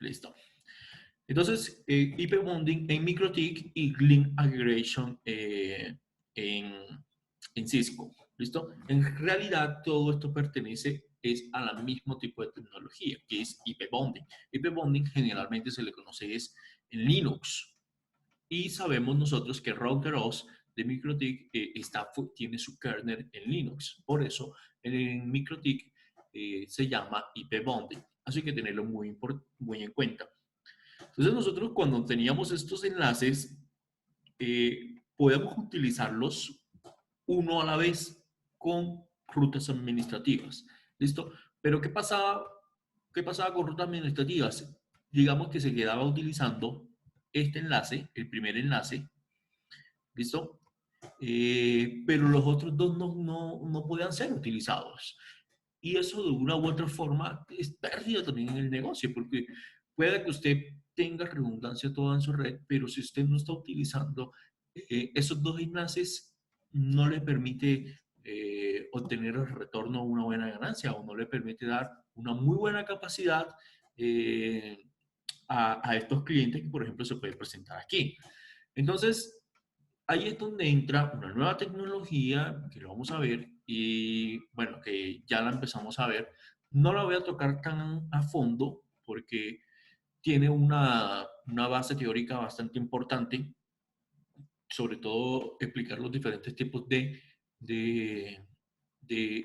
Listo. Entonces, IP bonding en MikroTik y link aggregation en Cisco. ¿Listo? En realidad, todo esto pertenece a la mismo tipo de tecnología, que es IP bonding. IP bonding generalmente se le conoce es en Linux. Y sabemos nosotros que RouterOS de MikroTik tiene su kernel en Linux. Por eso, en MikroTik se llama IP bonding. Así que tenerlo muy en cuenta. Entonces nosotros cuando teníamos estos enlaces, podemos utilizarlos uno a la vez con rutas administrativas. ¿Listo? Pero ¿qué pasaba con rutas administrativas? Digamos que se quedaba utilizando este enlace, el primer enlace, ¿listo? Pero los otros dos no podían ser utilizados. Y eso de una u otra forma es pérdida también en el negocio, porque puede que usted tenga redundancia toda en su red, pero si usted no está utilizando esos dos enlaces, no le permite obtener el retorno a una buena ganancia o no le permite dar una muy buena capacidad eh, a estos clientes que, por ejemplo, se puede presentar aquí. Entonces, ahí es donde entra una nueva tecnología que lo vamos a ver y bueno, que ya la empezamos a ver. No la voy a tocar tan a fondo porque tiene una base teórica bastante importante, sobre todo explicar los diferentes tipos de, de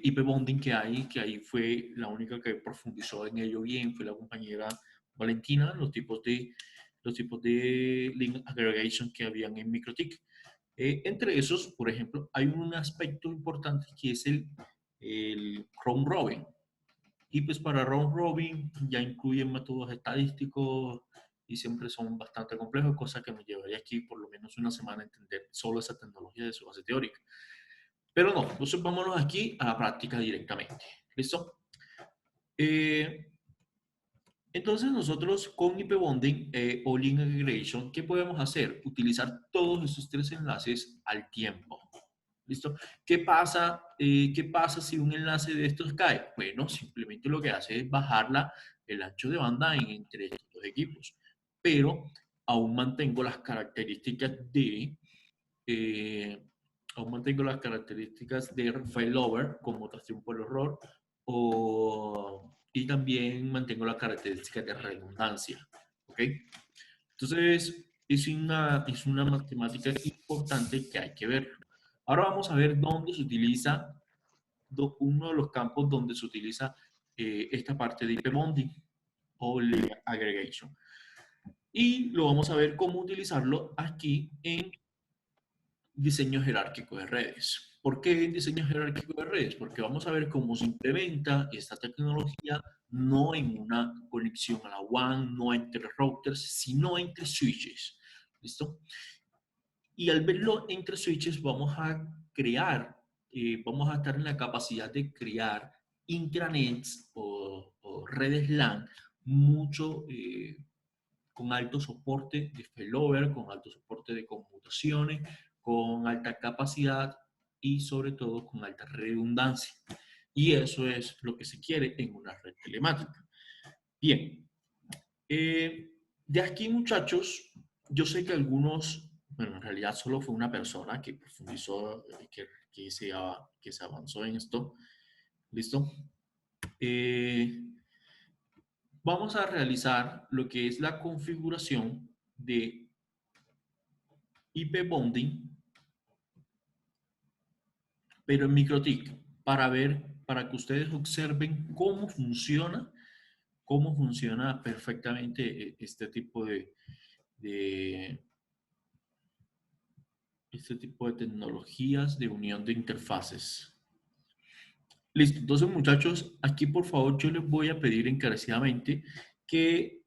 IP bonding que ahí fue la única que profundizó en ello bien, fue la compañera Valentina, los tipos de link aggregation que habían en MikroTik. Entre esos, por ejemplo, hay un aspecto importante que es el round robin. Y pues para round robin ya incluyen métodos estadísticos y siempre son bastante complejos, cosa que me llevaría aquí por lo menos una semana a entender solo esa tecnología de su base teórica. Pero no, entonces vámonos aquí a la práctica directamente. ¿Listo? Eh, entonces nosotros con IP Bonding o Link Aggregation, ¿qué podemos hacer? Utilizar todos esos tres enlaces al tiempo. ¿Listo? ¿Qué pasa si un enlace de estos cae? Bueno, simplemente lo que hace es bajar el ancho de banda entre estos dos equipos. Pero aún mantengo las características eh, de failover, conmutación por error, y también mantengo las características de redundancia. ¿Ok? Entonces, es una matemática importante que hay que ver. Ahora vamos a ver dónde se utiliza, uno de los campos donde se utiliza esta parte de IP bonding o linear aggregation. Y lo vamos a ver cómo utilizarlo aquí en diseño jerárquico de redes. ¿Por qué en diseño jerárquico de redes? Porque vamos a ver cómo se implementa esta tecnología no en una conexión a la WAN, no entre routers, sino entre switches. ¿Listo? Y al verlo entre switches vamos a vamos a estar en la capacidad de crear intranets o redes LAN mucho con alto soporte de failover, con alto soporte de conmutaciones, con alta capacidad y sobre todo con alta redundancia. Y eso es lo que se quiere en una red telemática. Bien, de aquí muchachos, yo sé que algunos, bueno, en realidad solo fue una persona que profundizó, que se avanzó en esto. ¿Listo? Eh, Vamos a realizar lo que es la configuración de IP bonding, pero en MikroTik, para que ustedes observen cómo funciona perfectamente de, este tipo de tecnologías de unión de interfaces. Listo, entonces muchachos, aquí por favor yo les voy a pedir encarecidamente que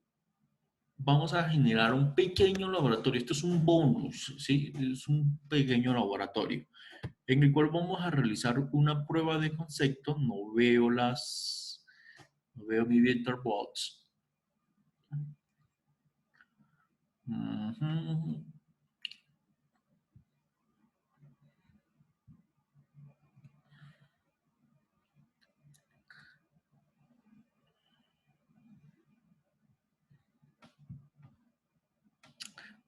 vamos a generar un pequeño laboratorio. Esto es un bonus, ¿sí? Es un pequeño laboratorio en el cual vamos a realizar una prueba de concepto. No veo mi VectorBox.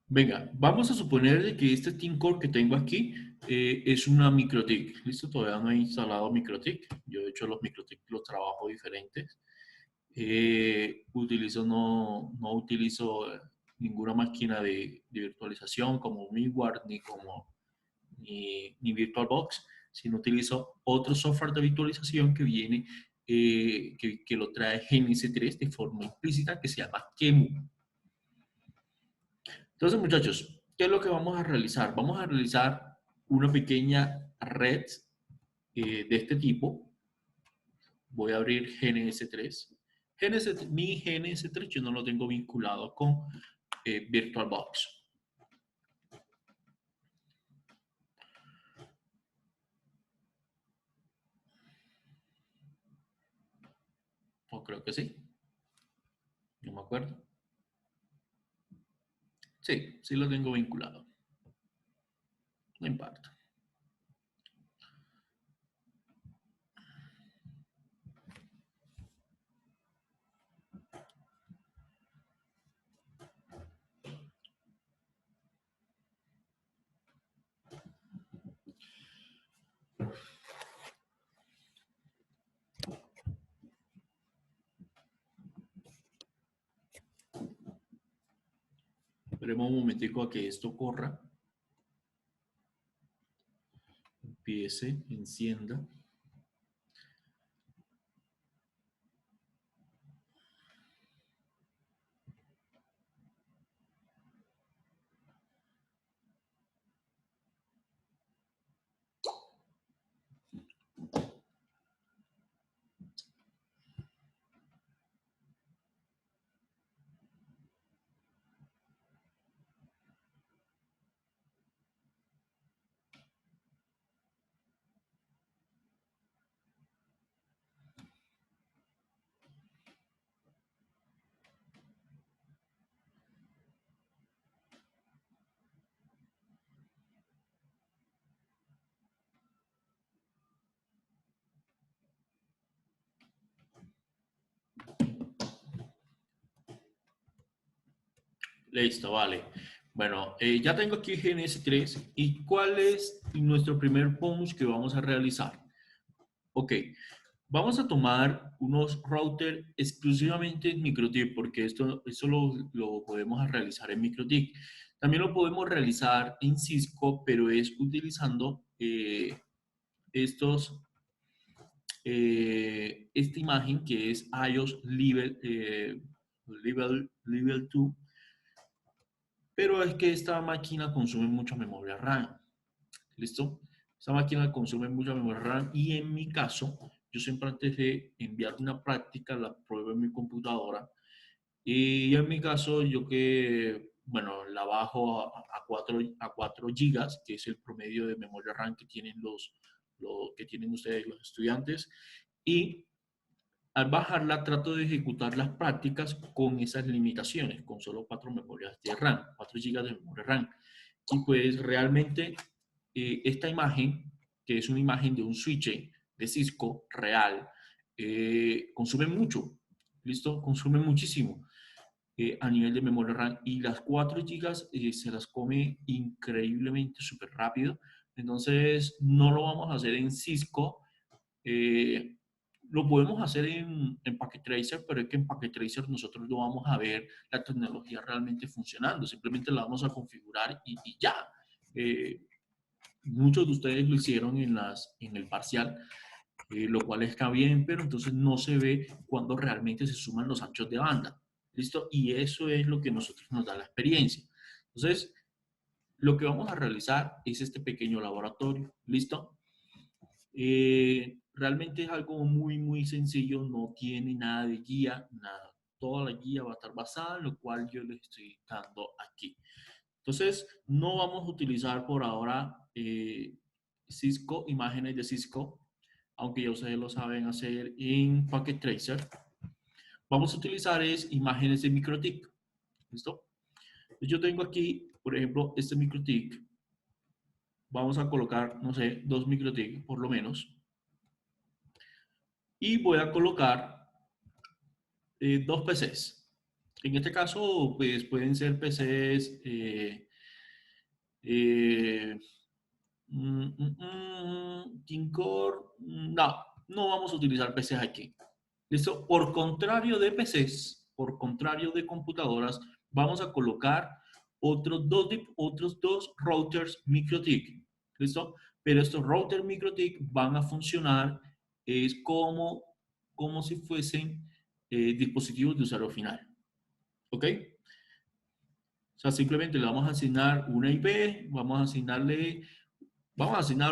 Venga, vamos a suponer de que este Team Core que tengo aquí es una MikroTik. Listo, todavía no he instalado MikroTik. Yo de hecho los MikroTik los trabajo diferentes. No utilizo ninguna máquina de virtualización como MiWare ni VirtualBox, sino utilizo otro software de virtualización que viene, que lo trae GNS3 de forma implícita, que se llama QEMU. Entonces, muchachos, ¿qué es lo que vamos a realizar? Vamos a realizar una pequeña red de este tipo. Voy a abrir GNS3. Mi GNS3 yo no lo tengo vinculado con VirtualBox. O creo que sí. No me acuerdo. Sí, sí lo tengo vinculado. No importa. Esperemos un momentico a que esto corra. Empiece, encienda. Listo, vale. Bueno, ya tengo aquí GNS3 y ¿cuál es nuestro primer bonus que vamos a realizar? Ok, vamos a tomar unos routers exclusivamente en MikroTik porque eso lo podemos realizar en MikroTik. También lo podemos realizar en Cisco, pero es utilizando estos, esta imagen que es iOS Level 2, pero es que esta máquina consume mucha memoria RAM. ¿Listo? Esta máquina consume mucha memoria RAM y en mi caso, yo siempre antes de enviar una práctica la pruebo en mi computadora y en mi caso yo bueno, la bajo a 4 gigas, que es el promedio de memoria RAM que tienen que tienen ustedes los estudiantes, y al bajarla trato de ejecutar las prácticas con esas limitaciones, con solo 4 memorias de RAM, 4 gigas de memoria RAM. Y pues realmente esta imagen, que es una imagen de un switch de Cisco real, consume mucho, ¿listo? Consume muchísimo a nivel de memoria RAM y las 4 gigas se las come increíblemente súper rápido. Entonces no lo vamos a hacer en Cisco. Eh, lo podemos hacer en Packet Tracer, pero es que en Packet Tracer nosotros no vamos a ver la tecnología realmente funcionando, simplemente la vamos a configurar y ya. Eh, Muchos de ustedes lo hicieron en el parcial, lo cual está bien, pero entonces no se ve cuando realmente se suman los anchos de banda. ¿Listo? Y eso es lo que a nosotros nos da la experiencia. Entonces, lo que vamos a realizar es este pequeño laboratorio. ¿Listo? Realmente es algo muy, muy sencillo, no tiene nada de guía, nada. Toda la guía va a estar basada en lo cual yo les estoy dando aquí. Entonces, no vamos a utilizar por ahora Cisco, imágenes de Cisco, aunque ya ustedes lo saben hacer en Packet Tracer. Vamos a utilizar es imágenes de MikroTik. ¿Listo? Yo tengo aquí, por ejemplo, este MikroTik. Vamos a colocar, no sé, 2 MikroTik por lo menos. Y voy a colocar 2 PCs. En este caso, pues pueden ser PCs eh, King Core. No, no vamos a utilizar PCs aquí. ¿Listo? Por contrario de PCs, por contrario de computadoras, vamos a colocar otros dos routers MikroTik. ¿Listo? Pero estos routers MikroTik van a funcionar es como si fuesen dispositivos de usuario final. ¿Ok? O sea, simplemente le vamos a asignar una IP, vamos a asignar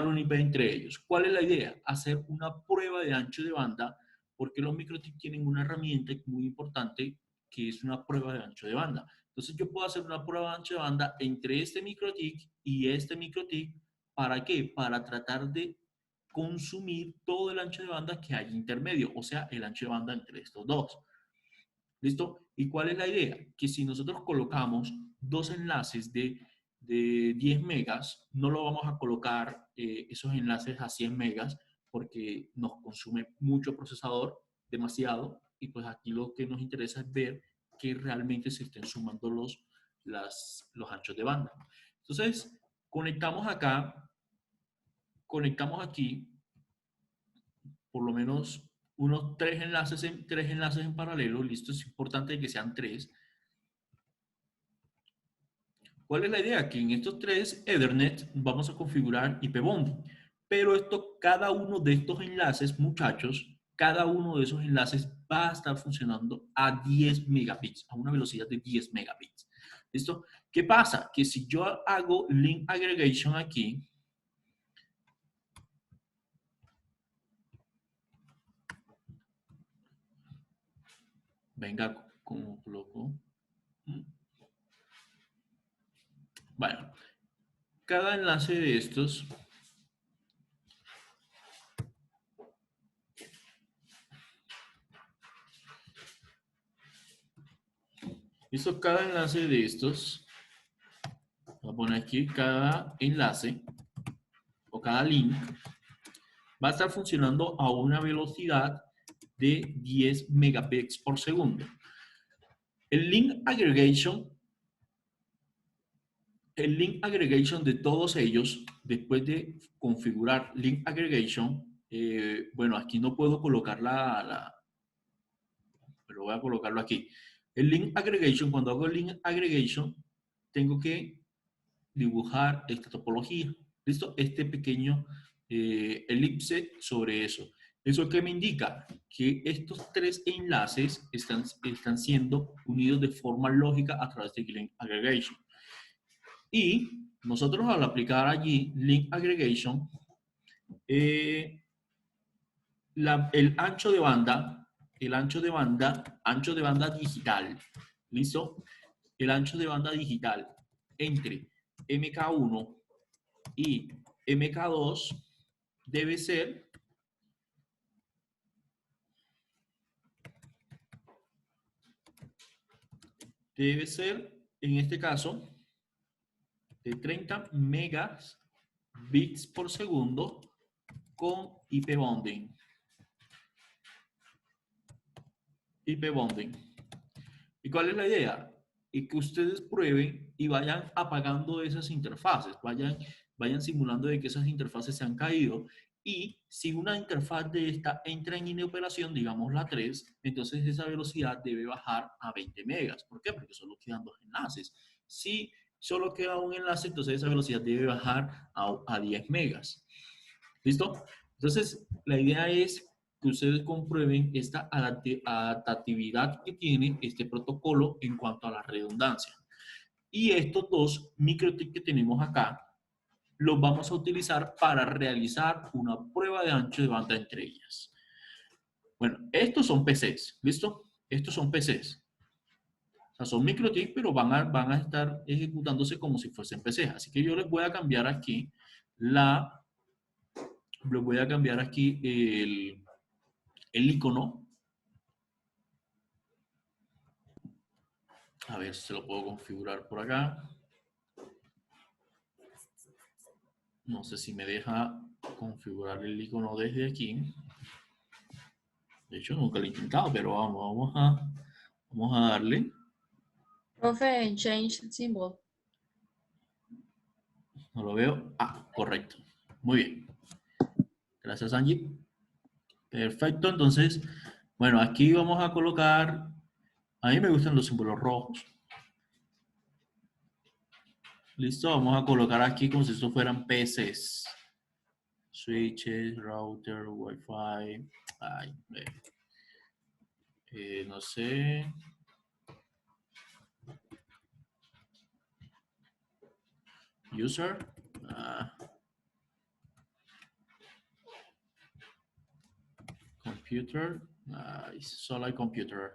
una IP entre ellos. ¿Cuál es la idea? Hacer una prueba de ancho de banda, porque los MikroTik tienen una herramienta muy importante que es una prueba de ancho de banda. Entonces yo puedo hacer una prueba de ancho de banda entre este MikroTik y este MikroTik. ¿Para qué? Para tratar de consumir todo el ancho de banda que hay intermedio, o sea, el ancho de banda entre estos dos. ¿Listo? ¿Y cuál es la idea? Que si nosotros colocamos dos enlaces de 10 megas, no lo vamos a colocar esos enlaces a 100 megas porque nos consume mucho procesador, demasiado, y pues aquí lo que nos interesa es ver que realmente se estén sumando los anchos de banda. Entonces, conectamos acá, conectamos aquí por lo menos unos tres enlaces en paralelo, listo, es importante que sean tres. ¿Cuál es la idea? Que en estos tres Ethernet vamos a configurar IP bonding, pero cada uno de estos enlaces, muchachos, cada uno de esos enlaces va a estar funcionando a 10 megabits, a una velocidad de 10 megabits. ¿Listo? ¿Qué pasa? Que si yo hago link aggregation aquí, venga, como coloco. Bueno, cada enlace de estos, ¿listo? Cada enlace de estos, voy a poner aquí cada enlace o cada link va a estar funcionando a una velocidad de 10 megabits por segundo. El link aggregation, de todos ellos, después de configurar link aggregation, bueno, aquí no puedo colocar pero voy a colocarlo aquí. El link aggregation, cuando hago el link aggregation, tengo que dibujar esta topología. ¿Listo? Este pequeño elipse sobre eso. ¿Eso qué me indica? Que estos tres enlaces están siendo unidos de forma lógica a través de link aggregation. Y nosotros al aplicar allí link aggregation, el ancho de banda, ancho de banda digital, ¿listo? El ancho de banda digital entre MK1 y MK2 debe ser en este caso de 30 megas bits por segundo con IP bonding. ¿Y cuál es la idea? Y que ustedes prueben y vayan apagando esas interfaces, vayan simulando de que esas interfaces se han caído. Y si una interfaz de esta entra en inoperación, digamos la 3, entonces esa velocidad debe bajar a 20 megas. ¿Por qué? Porque solo quedan dos enlaces. Si solo queda un enlace, entonces esa velocidad debe bajar a 10 megas. ¿Listo? Entonces, la idea es que ustedes comprueben esta adaptatividad que tiene este protocolo en cuanto a la redundancia. Y estos dos MikroTik que tenemos acá, los vamos a utilizar para realizar una prueba de ancho de banda entre ellas. Bueno, estos son PCs, ¿listo? Estos son PCs. O sea, son MikroTik, pero van a estar ejecutándose como si fuesen PCs. Así que yo les voy a cambiar aquí el icono. A ver si se lo puedo configurar por acá. No sé si me deja configurar el icono desde aquí. De hecho, nunca lo he intentado, pero vamos a darle. Profe, change symbol. No lo veo. Ah, correcto. Muy bien. Gracias, Angie. Perfecto. Entonces, bueno, aquí vamos a colocar. A mí me gustan los símbolos rojos. Listo. Vamos a colocar aquí como si estos fueran PCs. Switches, router, Wi-Fi. Ay, no sé. User. Ah, computer. Solo hay computer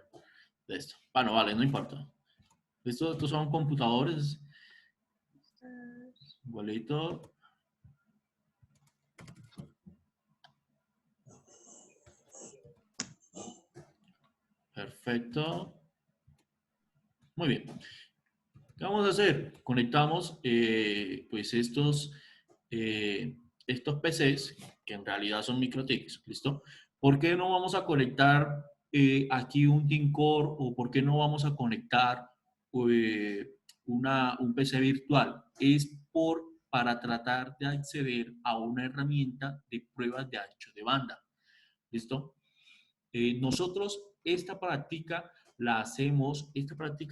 de esto. Bueno, vale, no importa. Listo, estos son computadores. Igualito. Perfecto. Muy bien. ¿Qué vamos a hacer? Conectamos pues estos PCs, que en realidad son MikroTiks, ¿listo? ¿Por qué no vamos a conectar aquí un TeamCore o por qué no vamos a conectar eh, un PC virtual? Para tratar de acceder a una herramienta de pruebas de ancho de banda, ¿listo? Nosotros esta práctica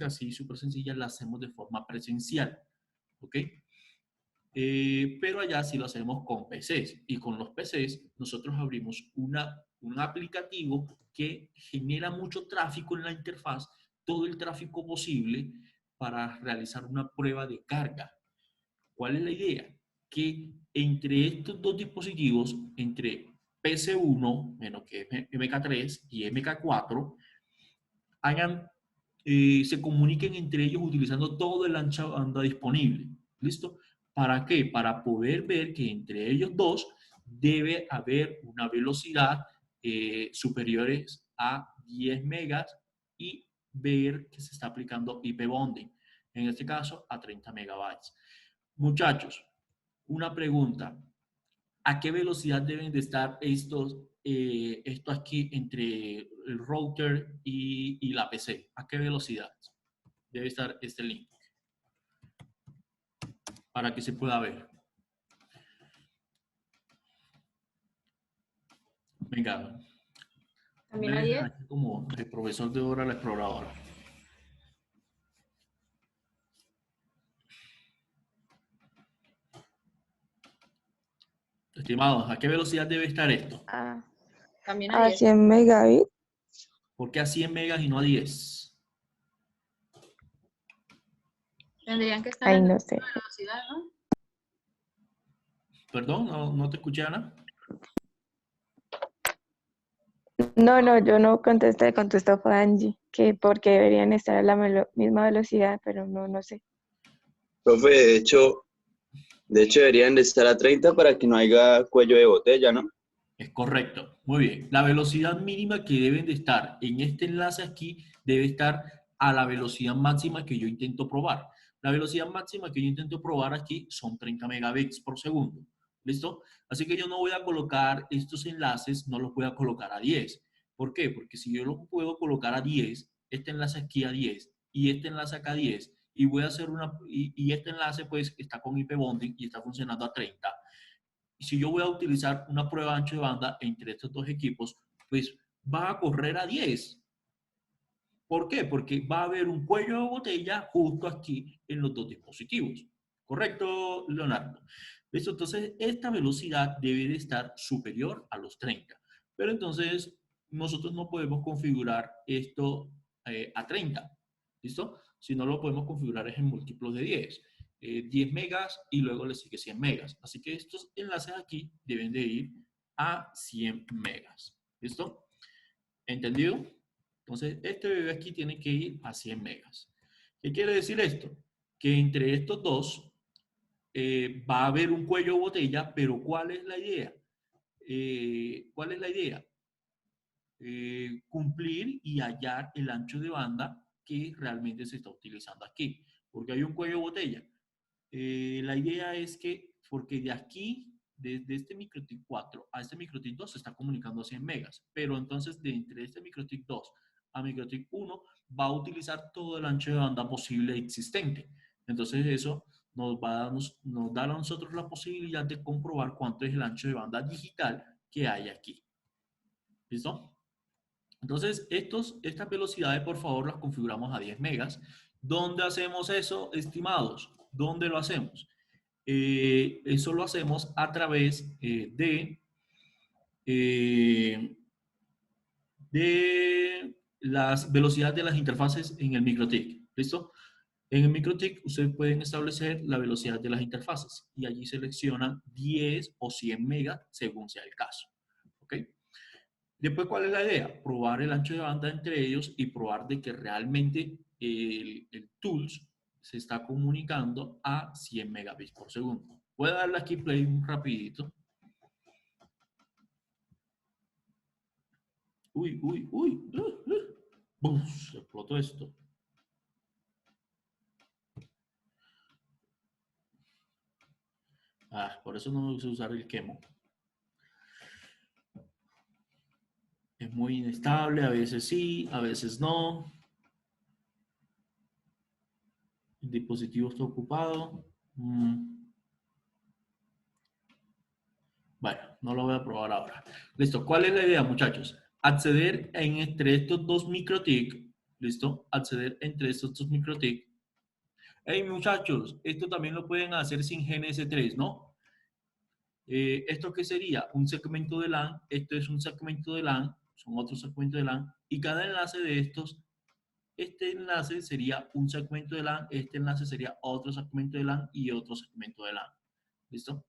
así súper sencilla, la hacemos de forma presencial, ¿ok? Pero allá sí lo hacemos con PCs y con los PCs nosotros abrimos un aplicativo que genera mucho tráfico en la interfaz, todo el tráfico posible para realizar una prueba de carga. ¿Cuál es la idea? Que entre estos dos dispositivos, entre PC1, menos que MK3 y MK4, se comuniquen entre ellos utilizando todo el ancho de banda disponible. ¿Listo? ¿Para qué? Para poder ver que entre ellos dos debe haber una velocidad superiores a 10 megas y ver que se está aplicando IP bonding, en este caso a 30 megabytes. Muchachos, una pregunta. ¿A qué velocidad deben de estar esto aquí entre el router y la PC? ¿A qué velocidad debe estar este link? Para que se pueda ver. Venga, me También a dejan 10. aquí como el profesor de Dora la Exploradora. Estimados, ¿a qué velocidad debe estar esto? También a A 10. 100 megabits. ¿Por qué a 100 megas y no a 10? Tendrían que estar Ay, en la no sé. misma velocidad, ¿no? Perdón, no te escuché, Ana. No, yo no contesté, contestó fue Angie, que porque deberían estar a la misma velocidad, pero no sé. Profe, de hecho deberían de estar a 30 para que no haya cuello de botella, ¿no? Es correcto. Muy bien. La velocidad mínima que deben de estar en este enlace aquí debe estar a la velocidad máxima que yo intento probar. La velocidad máxima que yo intento probar aquí son 30 megabits por segundo. ¿Listo? Así que yo no voy a colocar estos enlaces, no los voy a colocar a 10. ¿Por qué? Porque si yo los puedo colocar a 10, este enlace aquí a 10 y este enlace acá a 10, y voy a hacer y este enlace pues está con IP bonding y está funcionando a 30. Y si yo voy a utilizar una prueba de ancho de banda entre estos dos equipos, pues va a correr a 10. ¿Por qué? Porque va a haber un cuello de botella justo aquí en los dos dispositivos. ¿Correcto, Leonardo? ¿Listo? Entonces, esta velocidad debe de estar superior a los 30. Pero entonces, nosotros no podemos configurar esto a 30. ¿Listo? Si no lo podemos configurar es en múltiplos de 10. 10 megas y luego le sigue 100 megas. Así que estos enlaces aquí deben de ir a 100 megas. ¿Listo? ¿Entendido? Entonces, este bebé aquí tiene que ir a 100 megas. ¿Qué quiere decir esto? Que entre estos dos va a haber un cuello de botella, pero ¿cuál es la idea? ¿Cuál es la idea? Cumplir y hallar el ancho de banda que realmente se está utilizando aquí. Porque hay un cuello de botella. La idea es que, porque de aquí, desde este MikroTik 4 a este MikroTik 2 se está comunicando a 100 megas, pero entonces de entre este MikroTik 2 a MikroTik 1 va a utilizar todo el ancho de banda posible existente. Entonces eso nos da a nosotros la posibilidad de comprobar cuánto es el ancho de banda digital que hay aquí. ¿Listo? Entonces, estas velocidades, por favor, las configuramos a 10 megas. ¿Dónde hacemos eso, estimados? ¿Dónde lo hacemos? Eso lo hacemos a través de las velocidades de las interfaces en el MikroTik. ¿Listo? En el MikroTik ustedes pueden establecer la velocidad de las interfaces y allí seleccionan 10 o 100 megas según sea el caso. ¿Ok? Después, ¿cuál es la idea? Probar el ancho de banda entre ellos y probar de que realmente el Tools se está comunicando a 100 megabits por segundo. Voy a darle aquí play un rapidito. Uy. ¡Bum! Se explotó esto. Por eso no me gusta usar el Qemu. Es muy inestable, a veces sí, a veces no. El dispositivo está ocupado. Bueno, no lo voy a probar ahora. Listo, ¿cuál es la idea, muchachos? Acceder entre estos dos MikroTik. ¿Listo? Acceder entre estos dos MikroTik. Hey, muchachos, esto también lo pueden hacer sin GNS3, ¿no? ¿Esto qué sería? Un segmento de LAN. Esto es un segmento de LAN. Son otros segmentos de LAN. Y cada enlace de estos, este enlace sería un segmento de LAN. Este enlace sería otro segmento de LAN y otro segmento de LAN. ¿Listo?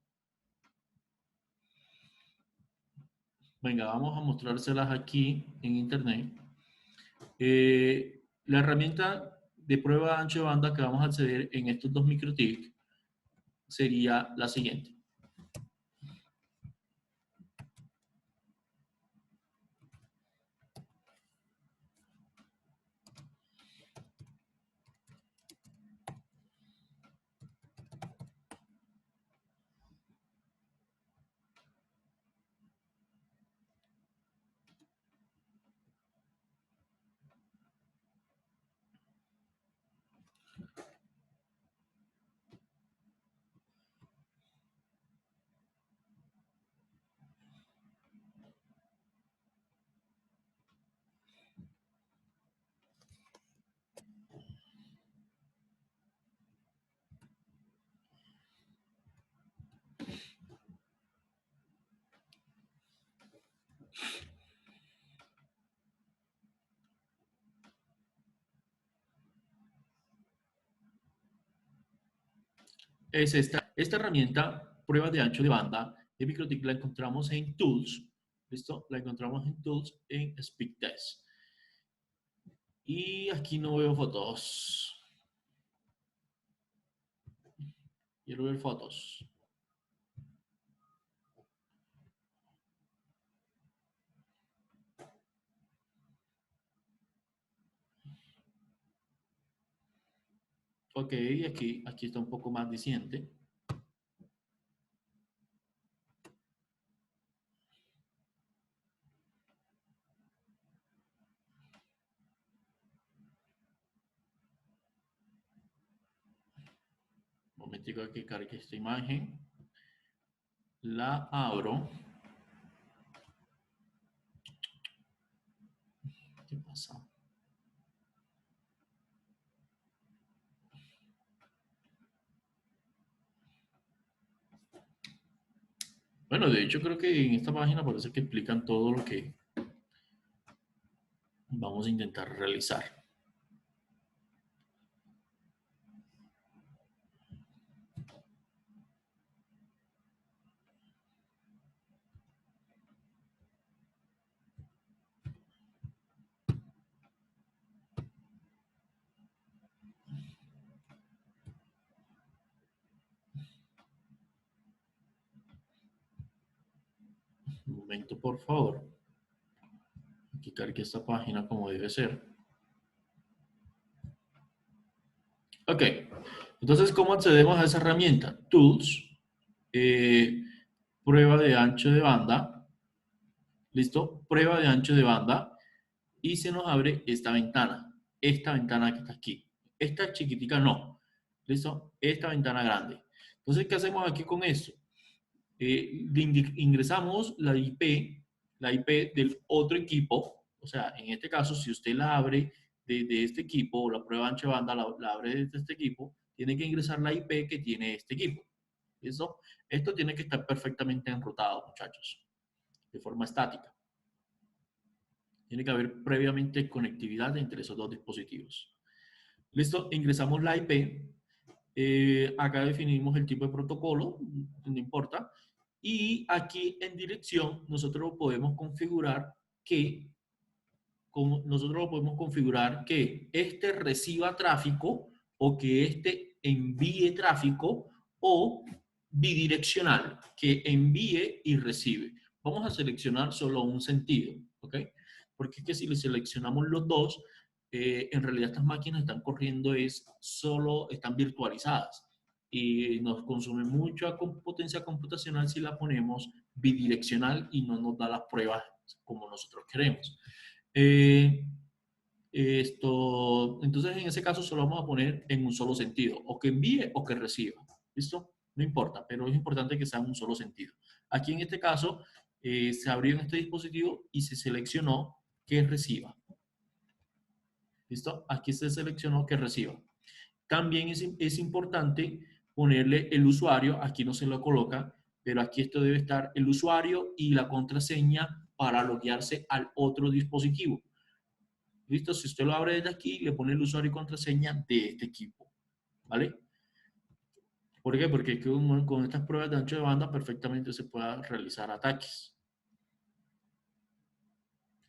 Venga, vamos a mostrárselas aquí en internet. La herramienta de prueba de ancho de banda que vamos a acceder en estos dos MikroTik sería la siguiente. Es esta herramienta, prueba de ancho de banda de MikroTik, la encontramos en Tools. ¿Listo? La encontramos en Tools en Speedtest. Y aquí no veo fotos. Quiero ver fotos. Ok, aquí está un poco más diciente. Un momentico que cargue esta imagen. La abro. ¿Qué pasa? Bueno, de hecho creo que en esta página parece que explican todo lo que vamos a intentar realizar. Un momento, por favor. Aquí cargue esta página como debe ser. Ok. Entonces, ¿cómo accedemos a esa herramienta? Tools. Prueba de ancho de banda. ¿Listo? Prueba de ancho de banda. y se nos abre esta ventana que está aquí. Esta chiquitica no, ¿listo? Esta ventana grande. Entonces, ¿qué hacemos aquí con esto? Ingresamos la IP del otro equipo, o sea, en este caso, si usted la abre de este equipo, o la prueba ancha banda la abre de este equipo, tiene que ingresar la IP que tiene este equipo. ¿Listo? Esto tiene que estar perfectamente enrutado, muchachos, de forma estática. Tiene que haber previamente conectividad entre esos dos dispositivos. ¿Listo? Ingresamos la IP. Acá definimos el tipo de protocolo, no importa. Y aquí en dirección nosotros podemos configurar que este reciba tráfico o que este envíe tráfico o bidireccional, que envíe y recibe. Vamos a seleccionar solo un sentido, ¿ok? Porque es que si le seleccionamos los dos, en realidad estas máquinas están corriendo están virtualizadas y nos consume mucha potencia computacional si la ponemos bidireccional y no nos da las pruebas como nosotros queremos. Entonces, en ese caso solo vamos a poner en un solo sentido, o que envíe o que reciba. ¿Listo? No importa, pero es importante que sea en un solo sentido. Aquí en este caso, se abrió en este dispositivo y se seleccionó que reciba. ¿Listo? Aquí se seleccionó que reciba. También es importante ponerle el usuario, aquí no se lo coloca, pero aquí esto debe estar el usuario y la contraseña para loguearse al otro dispositivo. ¿Listo? Si usted lo abre desde aquí, le pone el usuario y contraseña de este equipo. ¿Vale? ¿Por qué? Porque con estas pruebas de ancho de banda perfectamente se pueden realizar ataques.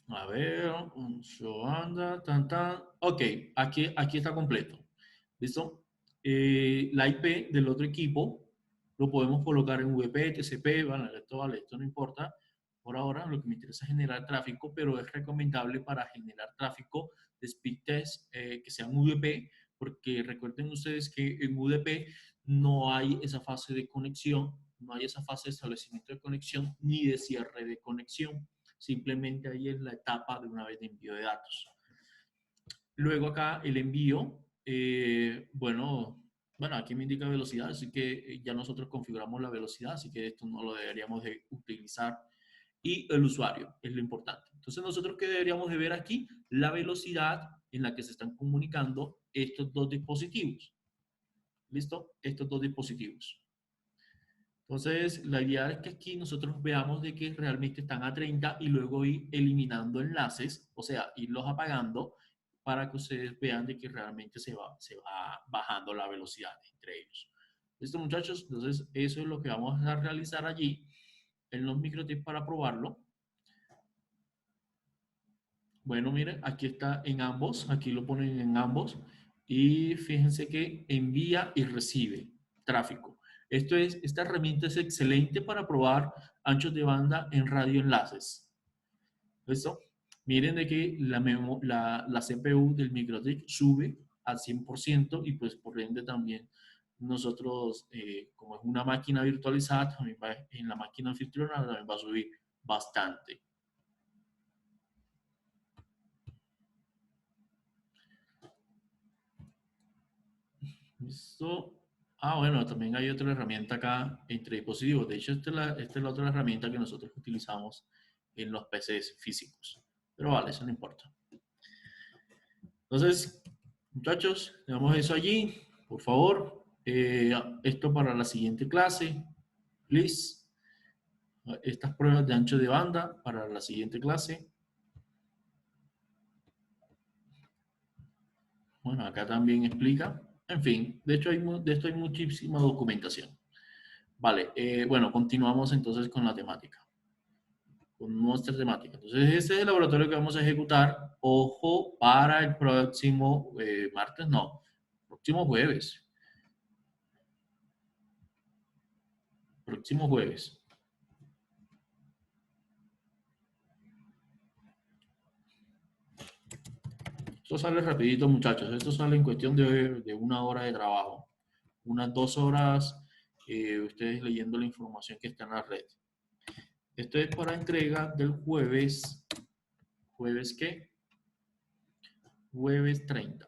A ver, ancho de banda, tan. Ok, aquí está completo. ¿Listo? La IP del otro equipo lo podemos colocar en VP, TCP, vale, esto no importa. Por ahora lo que me interesa es generar tráfico, pero es recomendable para generar tráfico de speed test que sean UDP, porque recuerden ustedes que en UDP no hay esa fase de conexión, no hay esa fase de establecimiento de conexión ni de cierre de conexión. Simplemente ahí es la etapa de una vez de envío de datos. Luego acá el envío, bueno, aquí me indica velocidad, así que ya nosotros configuramos la velocidad, así que esto no lo deberíamos de utilizar. Y el usuario es lo importante. Entonces nosotros, ¿qué deberíamos de ver aquí? La velocidad en la que se están comunicando estos dos dispositivos. ¿Listo? Estos dos dispositivos. Entonces, la idea es que aquí nosotros veamos de que realmente están a 30 y luego ir eliminando enlaces, o sea, irlos apagando para que ustedes vean de que realmente se va bajando la velocidad entre ellos. ¿Listo, muchachos? Entonces, eso es lo que vamos a realizar allí en los microtips para probarlo. Bueno, miren, aquí está en ambos, aquí lo ponen en ambos y fíjense que envía y recibe tráfico. Esta herramienta es excelente para probar anchos de banda en radioenlaces. ¿Listo? Miren de que la CPU del MikroTik sube al 100% y pues por ende también nosotros, como es una máquina virtualizada, también en la máquina anfitriona también va a subir bastante. ¿Listo? Bueno, también hay otra herramienta acá entre dispositivos. De hecho, esta es la otra herramienta que nosotros utilizamos en los PCs físicos. Pero vale, eso no importa. Entonces, muchachos, dejamos eso allí, por favor. Esto para la siguiente clase, please. Estas pruebas de ancho de banda para la siguiente clase. Bueno, acá también explica. En fin, de hecho, de esto hay muchísima documentación. Vale, bueno, continuamos entonces con la temática. Con nuestra temática. Entonces, este es el laboratorio que vamos a ejecutar. Ojo, para el próximo martes, no, próximo jueves. Próximo jueves. Esto sale rapidito, muchachos. Esto sale en cuestión de 1 hora de trabajo. Unas 2 horas ustedes leyendo la información que está en la red. Esto es para entrega del jueves. ¿Jueves qué? Jueves 30.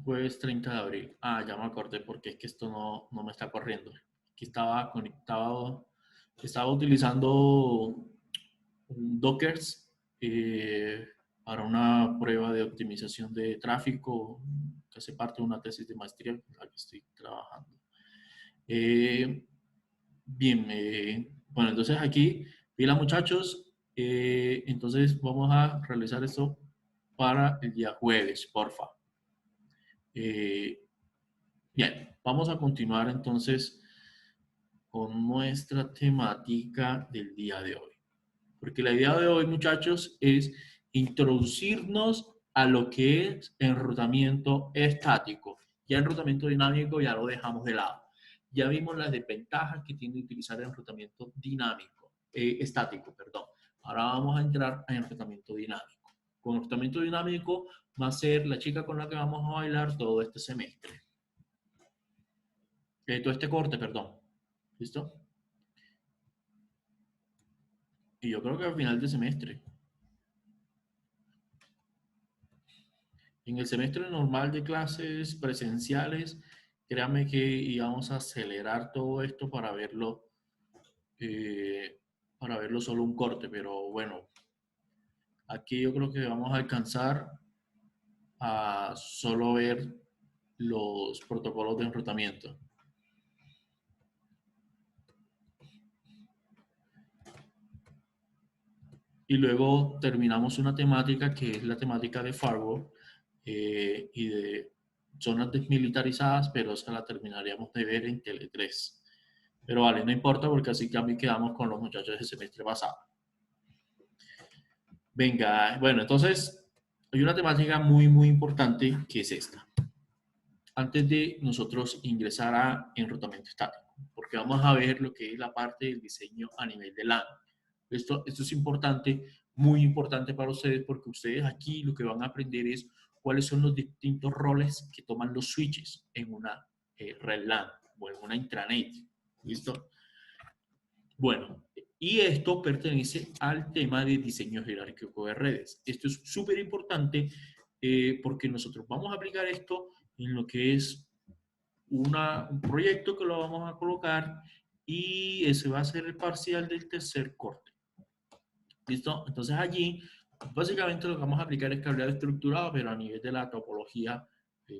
Jueves 30 de abril. Ah, ya me acordé porque es que esto no me está corriendo. Aquí estaba conectado, estaba utilizando un Dockers para una prueba de optimización de tráfico que hace parte de una tesis de maestría en la que estoy trabajando. Bien, bueno, entonces aquí, pila muchachos, entonces vamos a realizar esto para el día jueves, porfa. Bien, vamos a continuar entonces con nuestra temática del día de hoy. Porque la idea de hoy, muchachos, es introducirnos a lo que es enrutamiento estático. Ya enrutamiento dinámico ya lo dejamos de lado. Ya vimos las desventajas que tiene utilizar enrutamiento dinámico, estático, perdón. Ahora vamos a entrar a enrutamiento dinámico. Con enrutamiento dinámico va a ser la chica con la que vamos a bailar todo este semestre. Todo este corte, perdón. ¿Listo? Y yo creo que al final del semestre. En el semestre normal de clases presenciales, créanme que íbamos a acelerar todo esto para verlo solo un corte, pero bueno, aquí yo creo que vamos a alcanzar a solo ver los protocolos de enrutamiento. Y luego terminamos una temática que es la temática de firewall y de zonas desmilitarizadas, pero esa la terminaríamos de ver en Tele 3. Pero vale, no importa porque así que a mí quedamos con los muchachos del semestre pasado. Venga, bueno, entonces hay una temática muy importante que es esta. Antes de nosotros ingresar a enrutamiento estático, porque vamos a ver lo que es la parte del diseño a nivel de LAN. Esto es importante, muy importante para ustedes, porque ustedes aquí lo que van a aprender es cuáles son los distintos roles que toman los switches en una red LAN o en una intranet. ¿Listo? Bueno, y esto pertenece al tema de diseño jerárquico de redes. Esto es súper importante porque nosotros vamos a aplicar esto en lo que es un proyecto que lo vamos a colocar y ese va a ser el parcial del tercer corte. ¿Listo? Entonces allí, básicamente lo que vamos a aplicar es cableado estructurado, pero a nivel de la topología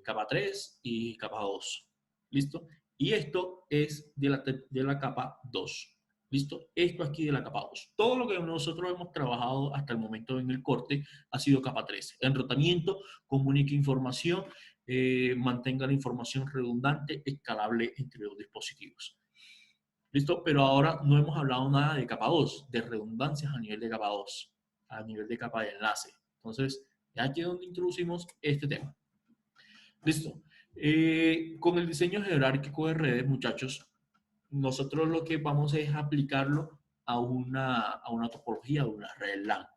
capa 3 y capa 2. ¿Listo? Y esto es de la capa 2. ¿Listo? Esto aquí de la capa 2. Todo lo que nosotros hemos trabajado hasta el momento en el corte ha sido capa 3. Enrutamiento, comunique información, mantenga la información redundante, escalable entre los dispositivos. ¿Listo? Pero ahora no hemos hablado nada de capa 2, de redundancias a nivel de capa 2, a nivel de capa de enlace. Entonces, ya aquí es donde introducimos este tema. ¿Listo? Con el diseño jerárquico de redes, muchachos, nosotros lo que vamos es aplicarlo a una topología de una red LAN.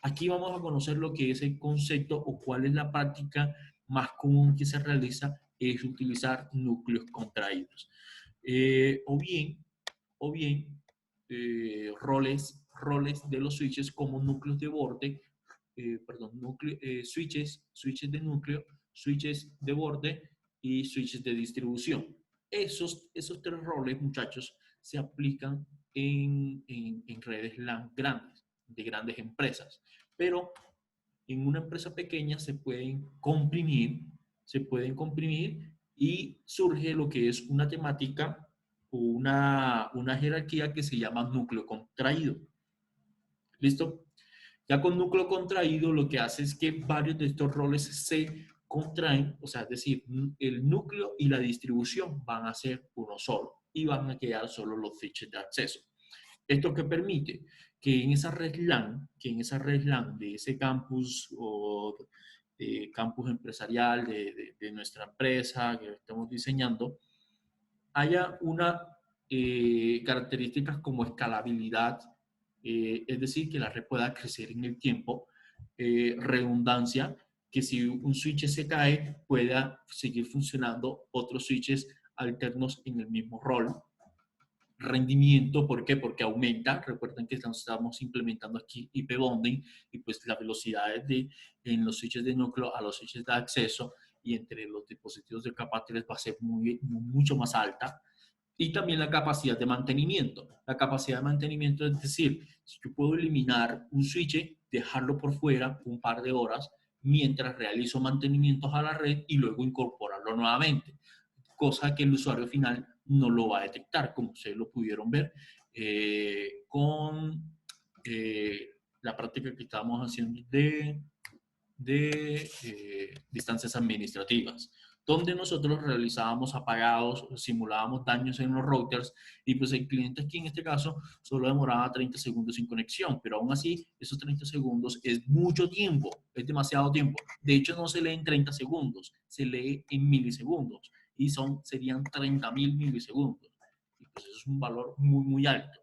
Aquí vamos a conocer lo que es el concepto o cuál es la práctica más común que se realiza, es utilizar núcleos contraídos. O bien roles de los switches como núcleos de borde, switches de núcleo, switches de borde y switches de distribución. Esos tres roles, muchachos, se aplican en redes LAN grandes, de grandes empresas. Pero en una empresa pequeña se pueden comprimir y surge lo que es una temática o una jerarquía que se llama núcleo contraído. ¿Listo? Ya con núcleo contraído lo que hace es que varios de estos roles se contraen, o sea, es decir, el núcleo y la distribución van a ser uno solo y van a quedar solo los switches de acceso. ¿Esto qué permite? Que en esa red LAN, de ese campus o campus empresarial de nuestra empresa que estamos diseñando, haya una características como escalabilidad, es decir, que la red pueda crecer en el tiempo, redundancia, que si un switch se cae, pueda seguir funcionando otros switches alternos en el mismo rol. rendimiento. ¿Por qué? Porque aumenta. Recuerden que estamos implementando aquí IP bonding y pues las velocidades en los switches de núcleo a los switches de acceso y entre los dispositivos de capa 3 va a ser mucho más alta. Y también la capacidad de mantenimiento. La capacidad de mantenimiento es decir, si yo puedo eliminar un switch, dejarlo por fuera un par de horas mientras realizo mantenimientos a la red y luego incorporarlo nuevamente, cosa que el usuario final no lo va a detectar, como ustedes lo pudieron ver con la práctica que estábamos haciendo de distancias administrativas, donde nosotros realizábamos apagados, simulábamos daños en los routers y pues el cliente aquí en este caso solo demoraba 30 segundos sin conexión, pero aún así esos 30 segundos es mucho tiempo, es demasiado tiempo. De hecho no se lee en 30 segundos, se lee en milisegundos y serían 30.000 milisegundos. Y pues eso es un valor muy alto.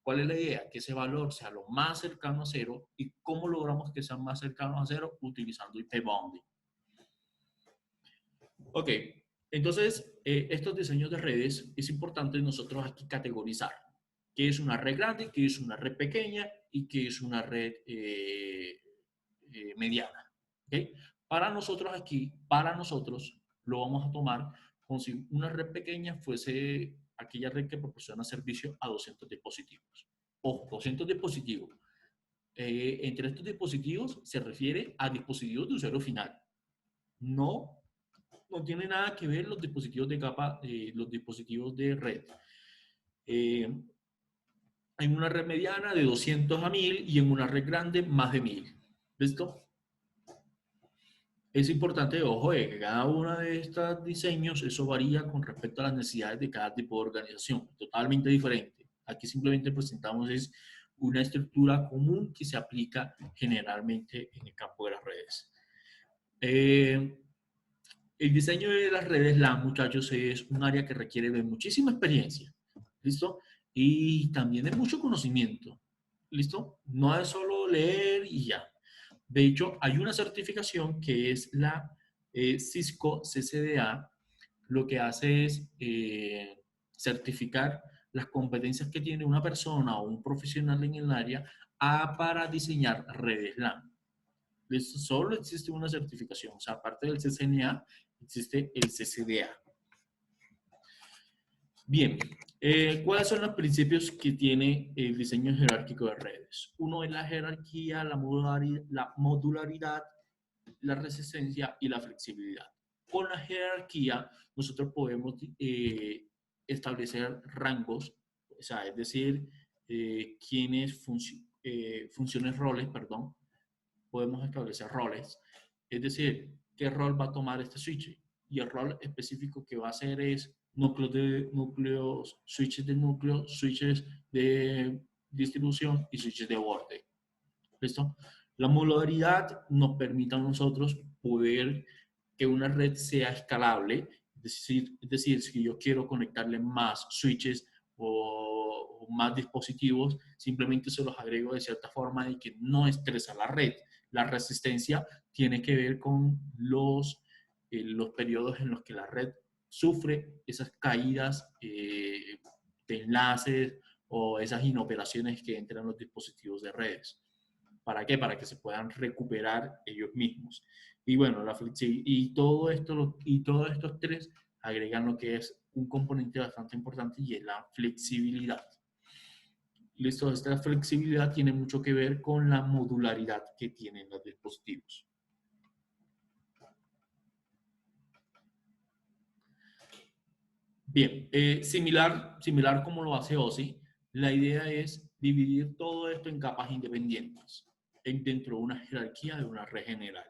¿Cuál es la idea? Que ese valor sea lo más cercano a cero. ¿Y cómo logramos que sea más cercano a cero? Utilizando IP bonding. Ok, entonces estos diseños de redes es importante nosotros aquí categorizar qué es una red grande, qué es una red pequeña y qué es una red mediana. ¿Okay? Para nosotros aquí, lo vamos a tomar como si una red pequeña fuese aquella red que proporciona servicio a 200 dispositivos. Ojo, 200 dispositivos. Entre estos dispositivos se refiere a dispositivos de usuario final. No tiene nada que ver los dispositivos de capa, los dispositivos de red. En una red mediana de 200 a 1000 y en una red grande más de 1000. ¿Listo? Es importante, ojo, que cada uno de estos diseños, eso varía con respecto a las necesidades de cada tipo de organización, totalmente diferente. Aquí simplemente presentamos es una estructura común que se aplica generalmente en el campo de las redes. El diseño de las redes LAN, muchachos, es un área que requiere de muchísima experiencia, ¿listo? Y también de mucho conocimiento, ¿listo? No es solo leer y ya. De hecho, hay una certificación que es la Cisco CCDA. Lo que hace es certificar las competencias que tiene una persona o un profesional en el área para diseñar redes LAN. Solo existe una certificación, o sea, aparte del CCNA, existe el CCDA. Bien, ¿cuáles son los principios que tiene el diseño jerárquico de redes? Uno es la jerarquía, la modularidad, la resistencia y la flexibilidad. Con la jerarquía, nosotros podemos establecer rangos, o sea, es decir, funciones, roles, perdón, podemos establecer roles, es decir, qué rol va a tomar este switch. Y el rol específico que va a hacer es núcleos, switches de núcleo, switches de distribución y switches de borde. ¿Listo? La modularidad nos permite a nosotros poder que una red sea escalable, es decir, si yo quiero conectarle más switches o más dispositivos, simplemente se los agrego de cierta forma y que no estresa la red. La resistencia tiene que ver con los periodos en los que la red sufre esas caídas de enlaces o esas inoperaciones que entran en los dispositivos de redes. ¿Para qué? Para que se puedan recuperar ellos mismos. Y bueno, todos estos tres agregan lo que es un componente bastante importante y es la flexibilidad. Listo, esta flexibilidad tiene mucho que ver con la modularidad que tienen los dispositivos. Bien, similar como lo hace OSI, la idea es dividir todo esto en capas independientes dentro de una jerarquía de una red general.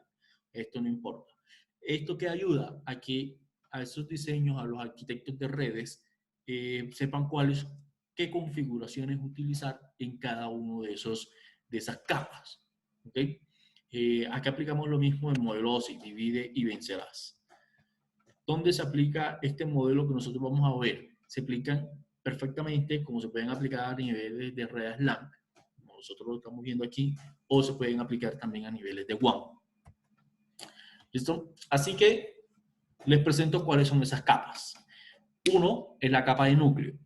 Esto no importa. Esto que ayuda a que a esos diseños, a los arquitectos de redes, sepan qué configuraciones utilizar en cada uno de esas capas. ¿Okay? Aquí aplicamos lo mismo en modelo OSI, divide y vencerás. ¿Dónde se aplica este modelo que nosotros vamos a ver? Se aplican perfectamente como se pueden aplicar a niveles de redes LAN, como nosotros lo estamos viendo aquí, o se pueden aplicar también a niveles de WAN. ¿Listo? Así que les presento cuáles son esas capas. Uno es la capa de núcleo.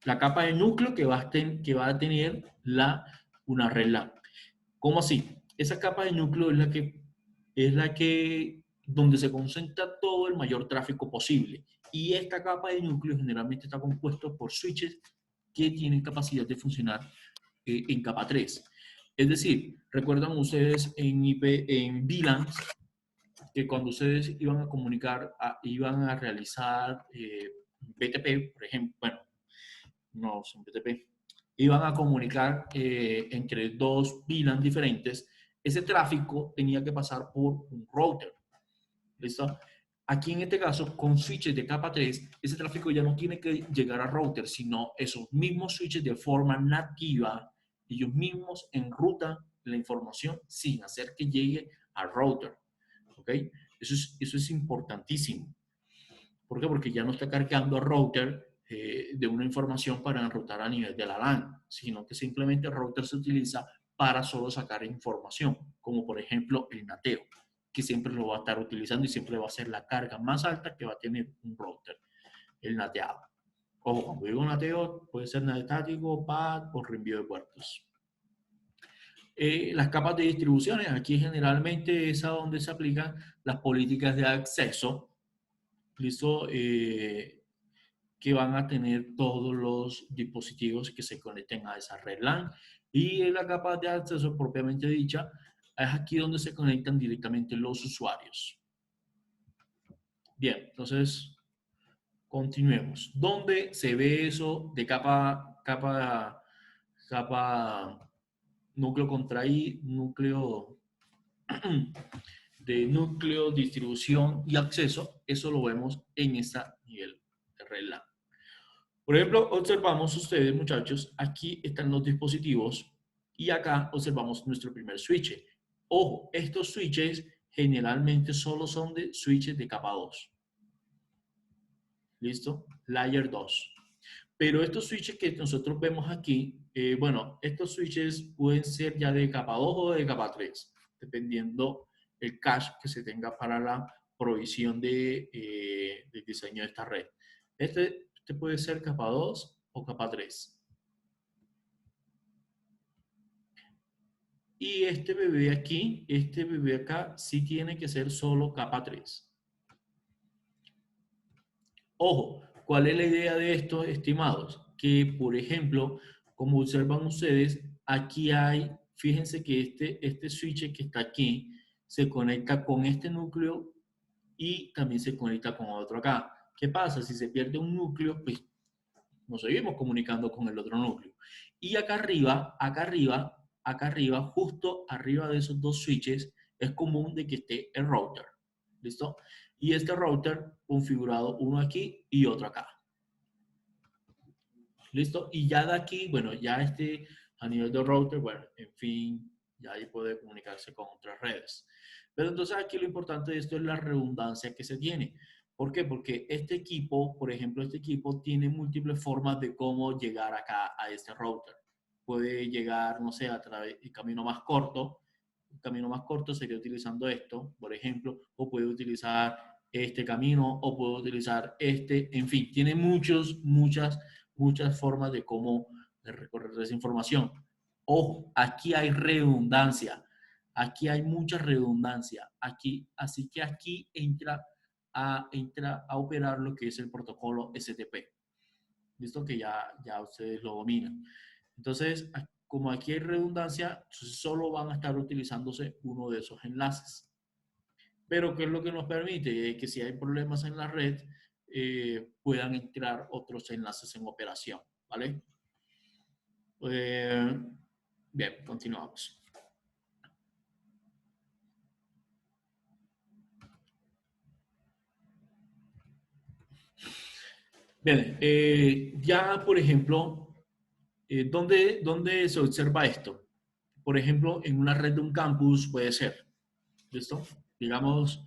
la capa de núcleo que va a tener una red LAN. ¿Cómo así? Esa capa de núcleo es la que donde se concentra todo el mayor tráfico posible. Y esta capa de núcleo generalmente está compuesto por switches que tienen capacidad de funcionar en capa 3. Es decir, recuerdan ustedes en VLAN, que cuando ustedes iban a comunicar, iban a realizar BTP, por ejemplo, bueno, no son BTP, iban a comunicar entre dos VLAN diferentes, ese tráfico tenía que pasar por un router. ¿Listo? Aquí en este caso, con switches de capa 3, ese tráfico ya no tiene que llegar a router, sino esos mismos switches de forma nativa, ellos mismos enrutan la información sin hacer que llegue al router. ¿Ok? Eso es importantísimo. ¿Por qué? Porque ya no está cargando al router de una información para enrutar a nivel de la LAN, sino que simplemente el router se utiliza para solo sacar información, como por ejemplo el nateo, que siempre lo va a estar utilizando y siempre va a ser la carga más alta que va a tener un router, el nateado. Ojo, cuando digo nateo, puede ser estático, PAD o reenvío de puertos. Las capas de distribuciones, aquí generalmente es a donde se aplican las políticas de acceso, ¿listo? Que van a tener todos los dispositivos que se conecten a esa red LAN. Y la capa de acceso propiamente dicha es aquí donde se conectan directamente los usuarios. Bien, entonces continuemos. ¿Dónde se ve eso de capa núcleo contraído, núcleo de núcleo, distribución y acceso? Eso lo vemos en este nivel de red LAN. Por ejemplo, observamos ustedes, muchachos, aquí están los dispositivos y acá observamos nuestro primer switch. Ojo, estos switches generalmente solo son de switches de capa 2. ¿Listo? Layer 2. Pero estos switches que nosotros vemos aquí, bueno, estos switches pueden ser ya de capa 2 o de capa 3, dependiendo el cache que se tenga para la provisión del diseño de esta red. Este puede ser capa 2 o capa 3. Y este bebé aquí, este bebé acá, sí tiene que ser solo capa 3. Ojo, ¿cuál es la idea de esto, estimados? Que, por ejemplo, como observan ustedes, aquí hay, fíjense que este switch que está aquí se conecta con este núcleo y también se conecta con otro acá. ¿Qué pasa? Si se pierde un núcleo, pues nos seguimos comunicando con el otro núcleo. Y acá arriba, justo arriba de esos dos switches, es común de que esté el router. ¿Listo? Y este router configurado uno aquí y otro acá. ¿Listo? Y ya de aquí, bueno, ya a nivel de router, bueno, en fin, ya ahí puede comunicarse con otras redes. Pero entonces aquí lo importante de esto es la redundancia que se tiene. ¿Por qué? Porque este equipo, por ejemplo, este equipo tiene múltiples formas de cómo llegar acá a este router. Puede llegar, no sé, a través del camino más corto. El camino más corto sería utilizando esto, por ejemplo, o puede utilizar este camino, o puede utilizar este. En fin, tiene muchas formas de cómo recorrer esa información. Ojo, aquí hay redundancia. Aquí hay mucha redundancia. Así que aquí entra a operar lo que es el protocolo STP. ¿Listo? Que ya ustedes lo dominan. Entonces, como aquí hay redundancia, solo van a estar utilizándose uno de esos enlaces. Pero ¿qué es lo que nos permite? Que si hay problemas en la red, puedan entrar otros enlaces en operación. ¿Vale? Bien, continuamos. Bien, ya por ejemplo, ¿dónde se observa esto? Por ejemplo, en una red de un campus puede ser. ¿Listo? Digamos,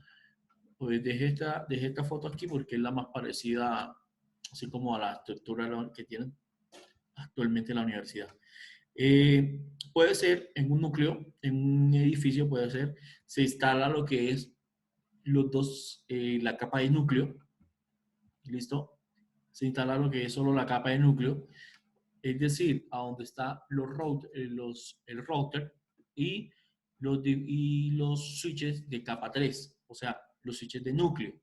pues dejé esta foto aquí porque es la más parecida, así como a la estructura que tienen actualmente la universidad. Puede ser en un núcleo, en un edificio puede ser, se instala lo que es la capa de núcleo, ¿listo? se instala lo que es solo la capa de núcleo, es decir, a donde está el router y los switches de capa 3, o sea, los switches de núcleo.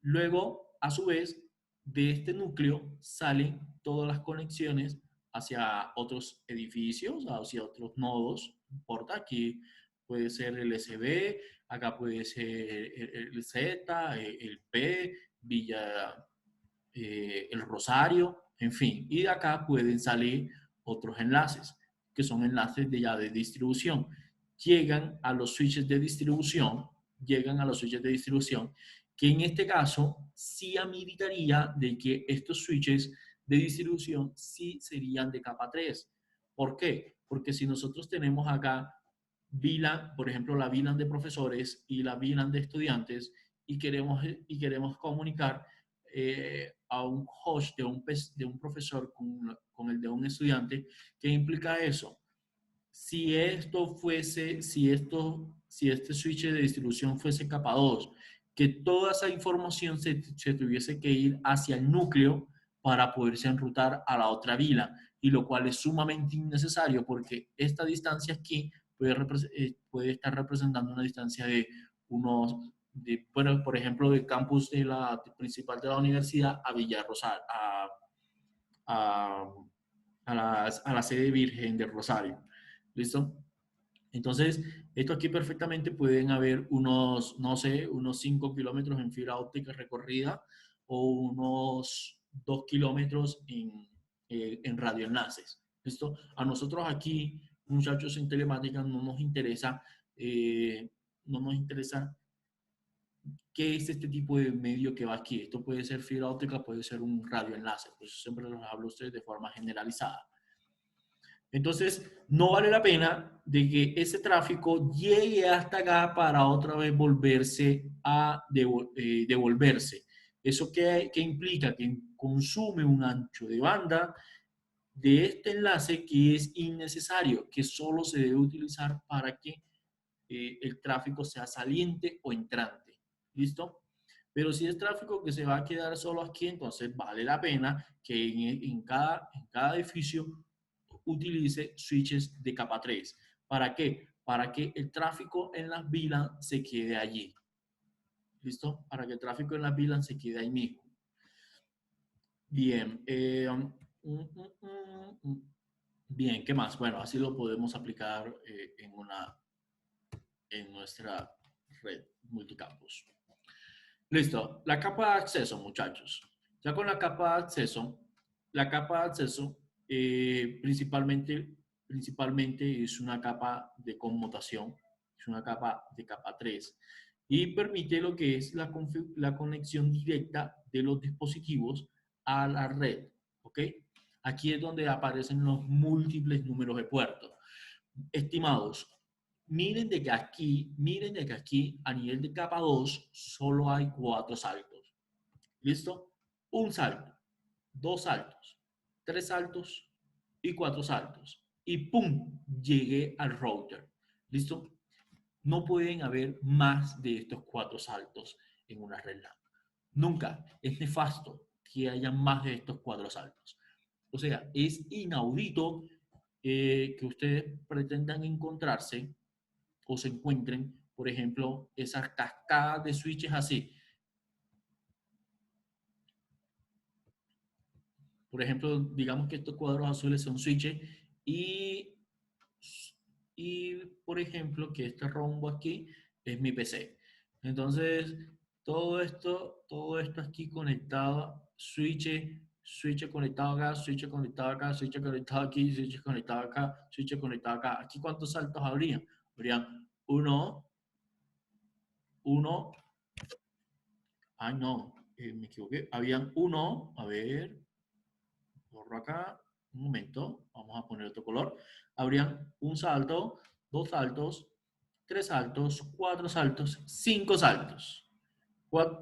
Luego, a su vez, de este núcleo salen todas las conexiones hacia otros edificios, hacia otros nodos. No importa, aquí puede ser el SB, acá puede ser el Z, el P, Villa, el Rosario, en fin. Y de acá pueden salir otros enlaces, que son enlaces de distribución. Llegan a los switches de distribución, que en este caso sí ameritaría de que estos switches de distribución sí serían de capa 3. ¿Por qué? Porque si nosotros tenemos acá VLAN, por ejemplo, la VLAN de profesores y la VLAN de estudiantes, y queremos comunicar a un host de un profesor con el de un estudiante, ¿qué implica eso? Si este switch de distribución fuese capa 2, que toda esa información se tuviese que ir hacia el núcleo para poderse enrutar a la otra vila, y lo cual es sumamente innecesario porque esta distancia aquí puede estar representando una distancia de bueno, por ejemplo, del campus principal de la universidad a Villa Rosario, a, a la sede Virgen de Rosario. ¿Listo? Entonces, esto aquí perfectamente pueden haber unos, no sé, unos 5 kilómetros en fibra óptica recorrida o unos 2 kilómetros en radioenlaces. ¿Listo? A nosotros aquí, muchachos en telemática, no nos interesa qué es este tipo de medio que va aquí. Esto puede ser fibra óptica, puede ser un radioenlace. Pues siempre les hablo a ustedes de forma generalizada. Entonces, no vale la pena de que ese tráfico llegue hasta acá para otra vez volverse a devolverse. ¿Eso qué implica? Que consume un ancho de banda de este enlace que es innecesario, que solo se debe utilizar para que el tráfico sea saliente o entrante. ¿Listo? Pero si es tráfico que se va a quedar solo aquí, entonces vale la pena que en cada edificio utilice switches de capa 3. ¿Para qué? Para que el tráfico en las VLAN se quede allí. ¿Listo? Para que el tráfico en las VLAN se quede ahí mismo. Bien. Bien, ¿qué más? Bueno, así lo podemos aplicar en nuestra red multicampus. Listo. La capa de acceso, muchachos. Ya con la capa de acceso principalmente es una capa de conmutación, es una capa de capa 3 y permite lo que es la conexión directa de los dispositivos a la red, ¿ok? Aquí es donde aparecen los múltiples números de puertos. Estimados, miren de que aquí a nivel de capa 2 solo hay 4 saltos. ¿Listo? Un salto, 2 saltos, 3 saltos y 4 saltos. Y ¡pum! Llegué al router. ¿Listo? No pueden haber más de estos 4 saltos en una red LAN. Nunca. Es nefasto que haya más de estos 4 saltos. O sea, es inaudito que ustedes pretendan encontrarse o se encuentren, por ejemplo, esas cascadas de switches así. Por ejemplo, digamos que estos cuadros azules son switches y por ejemplo, que este rombo aquí es mi PC. Entonces, todo esto aquí conectado, switch conectado acá, switch conectado acá, switch conectado aquí, switch conectado acá, switch conectado acá. ¿Aquí cuántos saltos habrían? Habrían uno, ay no, me equivoqué. Habían uno, a ver, borro acá, un momento, vamos a poner otro color. Habrían un salto, 2 saltos, 3 saltos, 4 saltos, 5 saltos.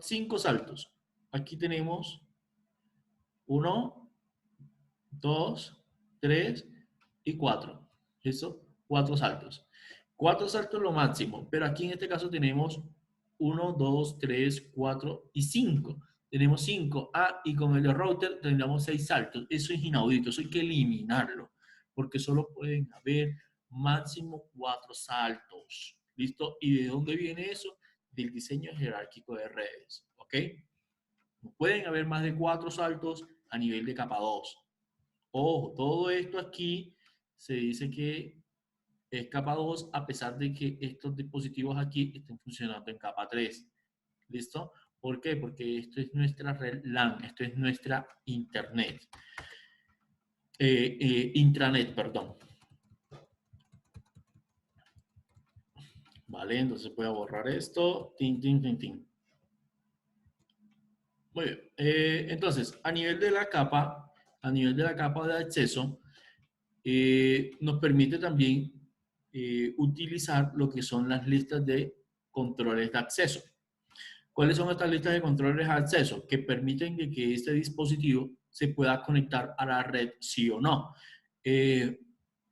5 saltos. Aquí tenemos 1, 2, 3 y 4. ¿Listo? 4 saltos. 4 saltos lo máximo, pero aquí en este caso tenemos 1, 2, 3, 4 y 5. tenemos 5. Ah, y con el de router tendríamos 6 saltos. Eso es inaudito, eso hay que eliminarlo, porque solo pueden haber máximo 4 saltos. ¿Listo? ¿Y de dónde viene eso? Del diseño jerárquico de redes. ¿Ok? No pueden haber más de 4 saltos a nivel de capa 2. Ojo, todo esto aquí se dice que es capa 2 a pesar de que estos dispositivos aquí estén funcionando en capa 3. ¿Listo? ¿Por qué? Porque esto es nuestra red LAN, esto es nuestra internet. Intranet, perdón. Vale, entonces voy a borrar esto. Tin, tin, tin, tin. Muy bien. Entonces, a nivel de la capa de acceso, nos permite también utilizar lo que son las listas de controles de acceso. ¿Cuáles son estas listas de controles de acceso? Que permiten que este dispositivo se pueda conectar a la red sí o no.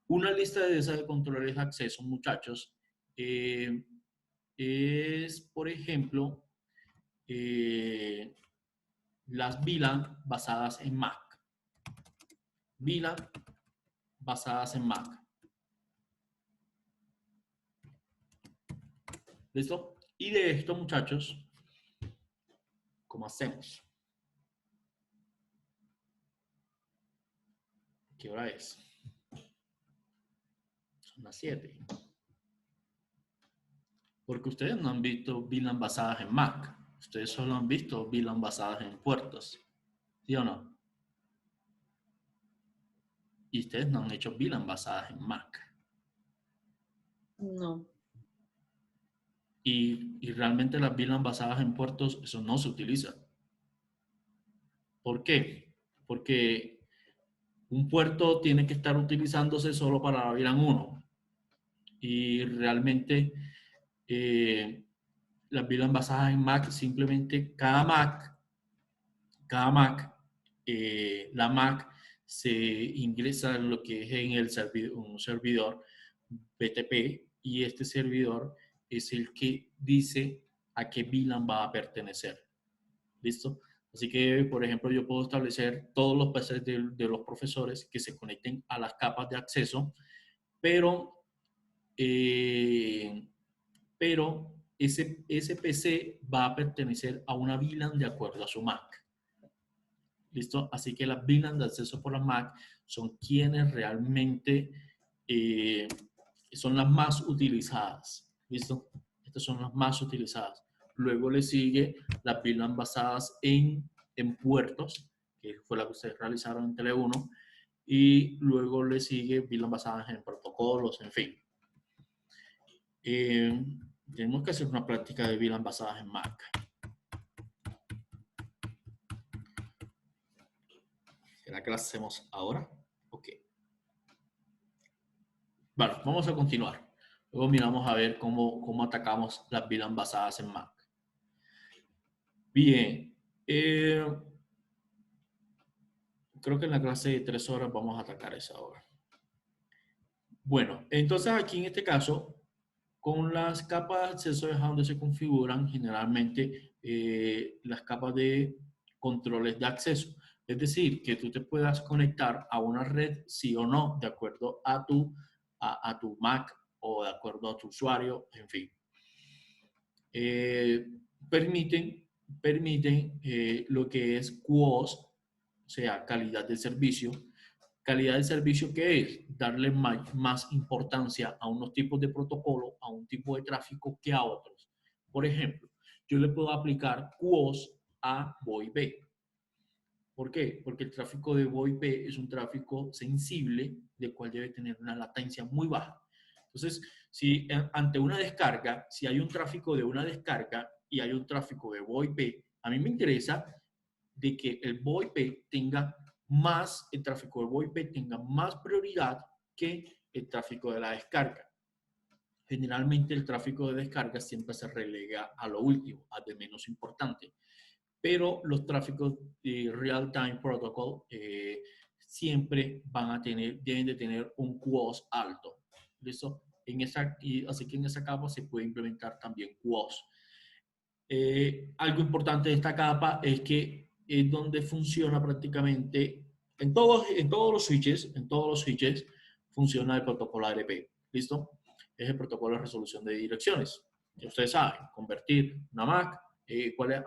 Una lista de esas de controles de acceso, muchachos, es, por ejemplo, las VLAN basadas en Mac. VLAN basadas en Mac. ¿Listo? Y de esto, muchachos, ¿cómo hacemos? ¿Qué hora es? Son las 7. Porque ustedes no han visto VLAN basadas en Mac. Ustedes solo han visto VLAN basadas en puertos. ¿Sí o no? Y ustedes no han hecho VLAN basadas en Mac. No. Y realmente las VLAN basadas en puertos, eso no se utiliza. ¿Por qué? Porque un puerto tiene que estar utilizándose solo para la VLAN 1. Y realmente las VLAN basadas en Mac, simplemente cada Mac, la Mac se ingresa en lo que es en el un servidor BTP y este servidor es el que dice a qué VLAN va a pertenecer. ¿Listo? Así que, por ejemplo, yo puedo establecer todos los PCs de los profesores que se conecten a las capas de acceso, pero ese PC va a pertenecer a una VLAN de acuerdo a su Mac. ¿Listo? Así que las VLAN de acceso por la Mac son quienes realmente son las más utilizadas. ¿Listo? Estas son las más utilizadas. Luego le sigue las VLAN basadas en puertos, que fue la que ustedes realizaron en Tele 1. Y luego le sigue VLAN basadas en protocolos, en fin. Tenemos que hacer una práctica de VLAN basadas en Mac. ¿Será que la hacemos ahora? Ok. Bueno, vamos a continuar. Luego miramos a ver cómo atacamos las VLAN basadas en Mac. Bien. Creo que en la clase de 3 horas vamos a atacar esa hora. Bueno, entonces aquí en este caso, con las capas de acceso es donde se configuran generalmente las capas de controles de acceso. Es decir, que tú te puedas conectar a una red sí o no, de acuerdo a tu Mac o de acuerdo a tu usuario, en fin. Permiten lo que es QoS, o sea, calidad de servicio. Calidad de servicio, ¿qué es? Darle más importancia a unos tipos de protocolo, a un tipo de tráfico que a otros. Por ejemplo, yo le puedo aplicar QoS a VoIP. ¿Por qué? Porque el tráfico de VoIP es un tráfico sensible, del cual debe tener una latencia muy baja. Entonces, si ante una descarga, si hay un tráfico de una descarga y hay un tráfico de VoIP, a mí me interesa de que el VoIP tenga el tráfico de VoIP tenga más prioridad que el tráfico de la descarga. Generalmente el tráfico de descarga siempre se relega a lo último, a de menos importante. Pero los tráficos de Real-Time Protocol siempre deben de tener un QoS alto. ¿Listo? Así que en esa capa se puede implementar también QoS. Algo importante de esta capa es que es donde funciona prácticamente en todos los switches funciona el protocolo ARP. ¿Listo? Es el protocolo de resolución de direcciones. Ya ustedes saben, convertir una MAC,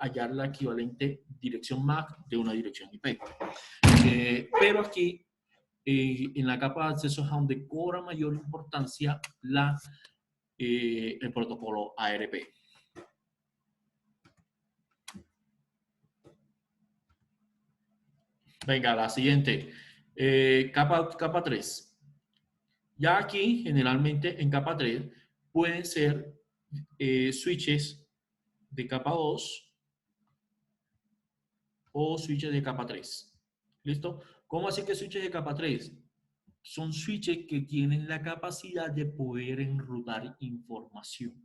hallar la equivalente dirección MAC de una dirección IP. Pero aquí, en la capa de acceso es donde cobra mayor importancia el protocolo ARP. Venga, la siguiente. Capa 3. Ya aquí, generalmente en capa 3, pueden ser switches de capa 2 o switches de capa 3. ¿Listo? ¿Cómo así que switches de capa 3? Son switches que tienen la capacidad de poder enrutar información.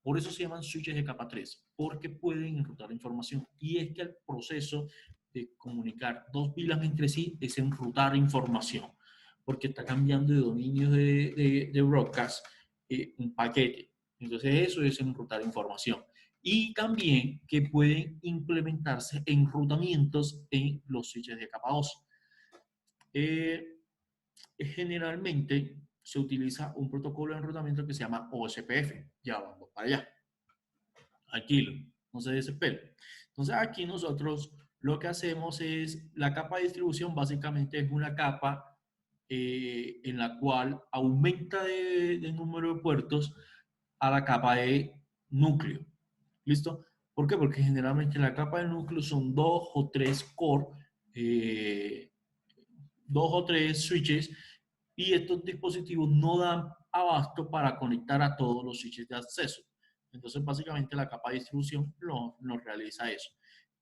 Por eso se llaman switches de capa 3, porque pueden enrutar información. Y es que el proceso de comunicar dos pilas entre sí es enrutar información, porque está cambiando de dominio de broadcast un paquete. Entonces eso es enrutar información. Y también que pueden implementarse enrutamientos en los switches de capa 2. Generalmente se utiliza un protocolo de enrutamiento que se llama OSPF. Ya vamos para allá. Tranquilo, no se desesperen. Entonces aquí nosotros lo que hacemos es, la capa de distribución básicamente es una capa en la cual aumenta de número de puertos a la capa de núcleo. ¿Listo? ¿Por qué? Porque generalmente la capa de núcleo son 2 o 3 core, 2 o 3 switches, y estos dispositivos no dan abasto para conectar a todos los switches de acceso. Entonces, básicamente la capa de distribución nos realiza eso.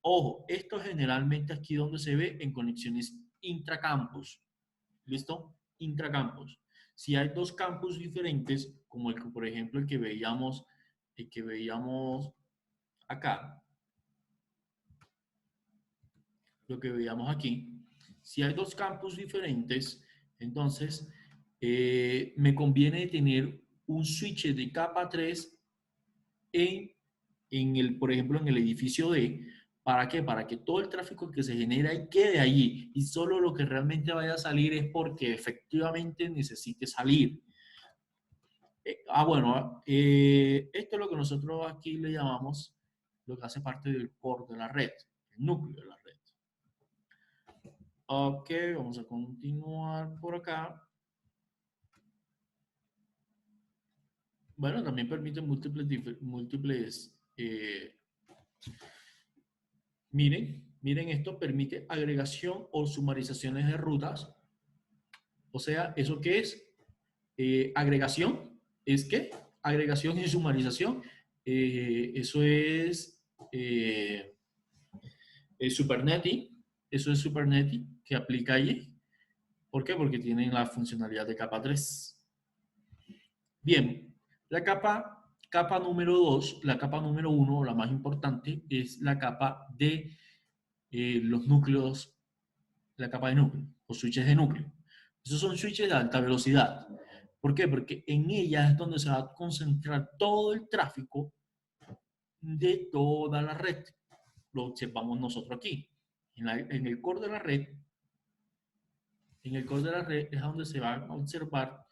Ojo, esto generalmente aquí donde se ve en conexiones intracampus. ¿Listo? Intracampus. Si hay dos campus diferentes, como el que, por ejemplo, el que veíamos acá, lo que veíamos aquí, si hay dos campus diferentes, entonces me conviene tener un switch de capa 3 por ejemplo, en el edificio D. ¿Para qué? Para que todo el tráfico que se genera y quede allí, y solo lo que realmente vaya a salir es porque efectivamente necesite salir. Bueno, esto es lo que nosotros aquí le llamamos lo que hace parte del core de la red, el núcleo de la red. Ok, vamos a continuar por acá. Bueno, también permite múltiples miren esto, permite agregación o sumarizaciones de rutas. O sea, ¿eso qué es? Agregación, ¿es qué? Agregación y sumarización. Eso es Superneti. Eso es Superneti que aplica allí. ¿Por qué? Porque tienen la funcionalidad de capa 3. Bien, la capa número 2, la capa número 1, la más importante, es la capa de los núcleos, la capa de núcleo, o switches de núcleo. Esos son switches de alta velocidad. ¿Por qué? Porque en ellas es donde se va a concentrar todo el tráfico de toda la red. Lo observamos nosotros aquí. En el core de la red, es donde se va a observar,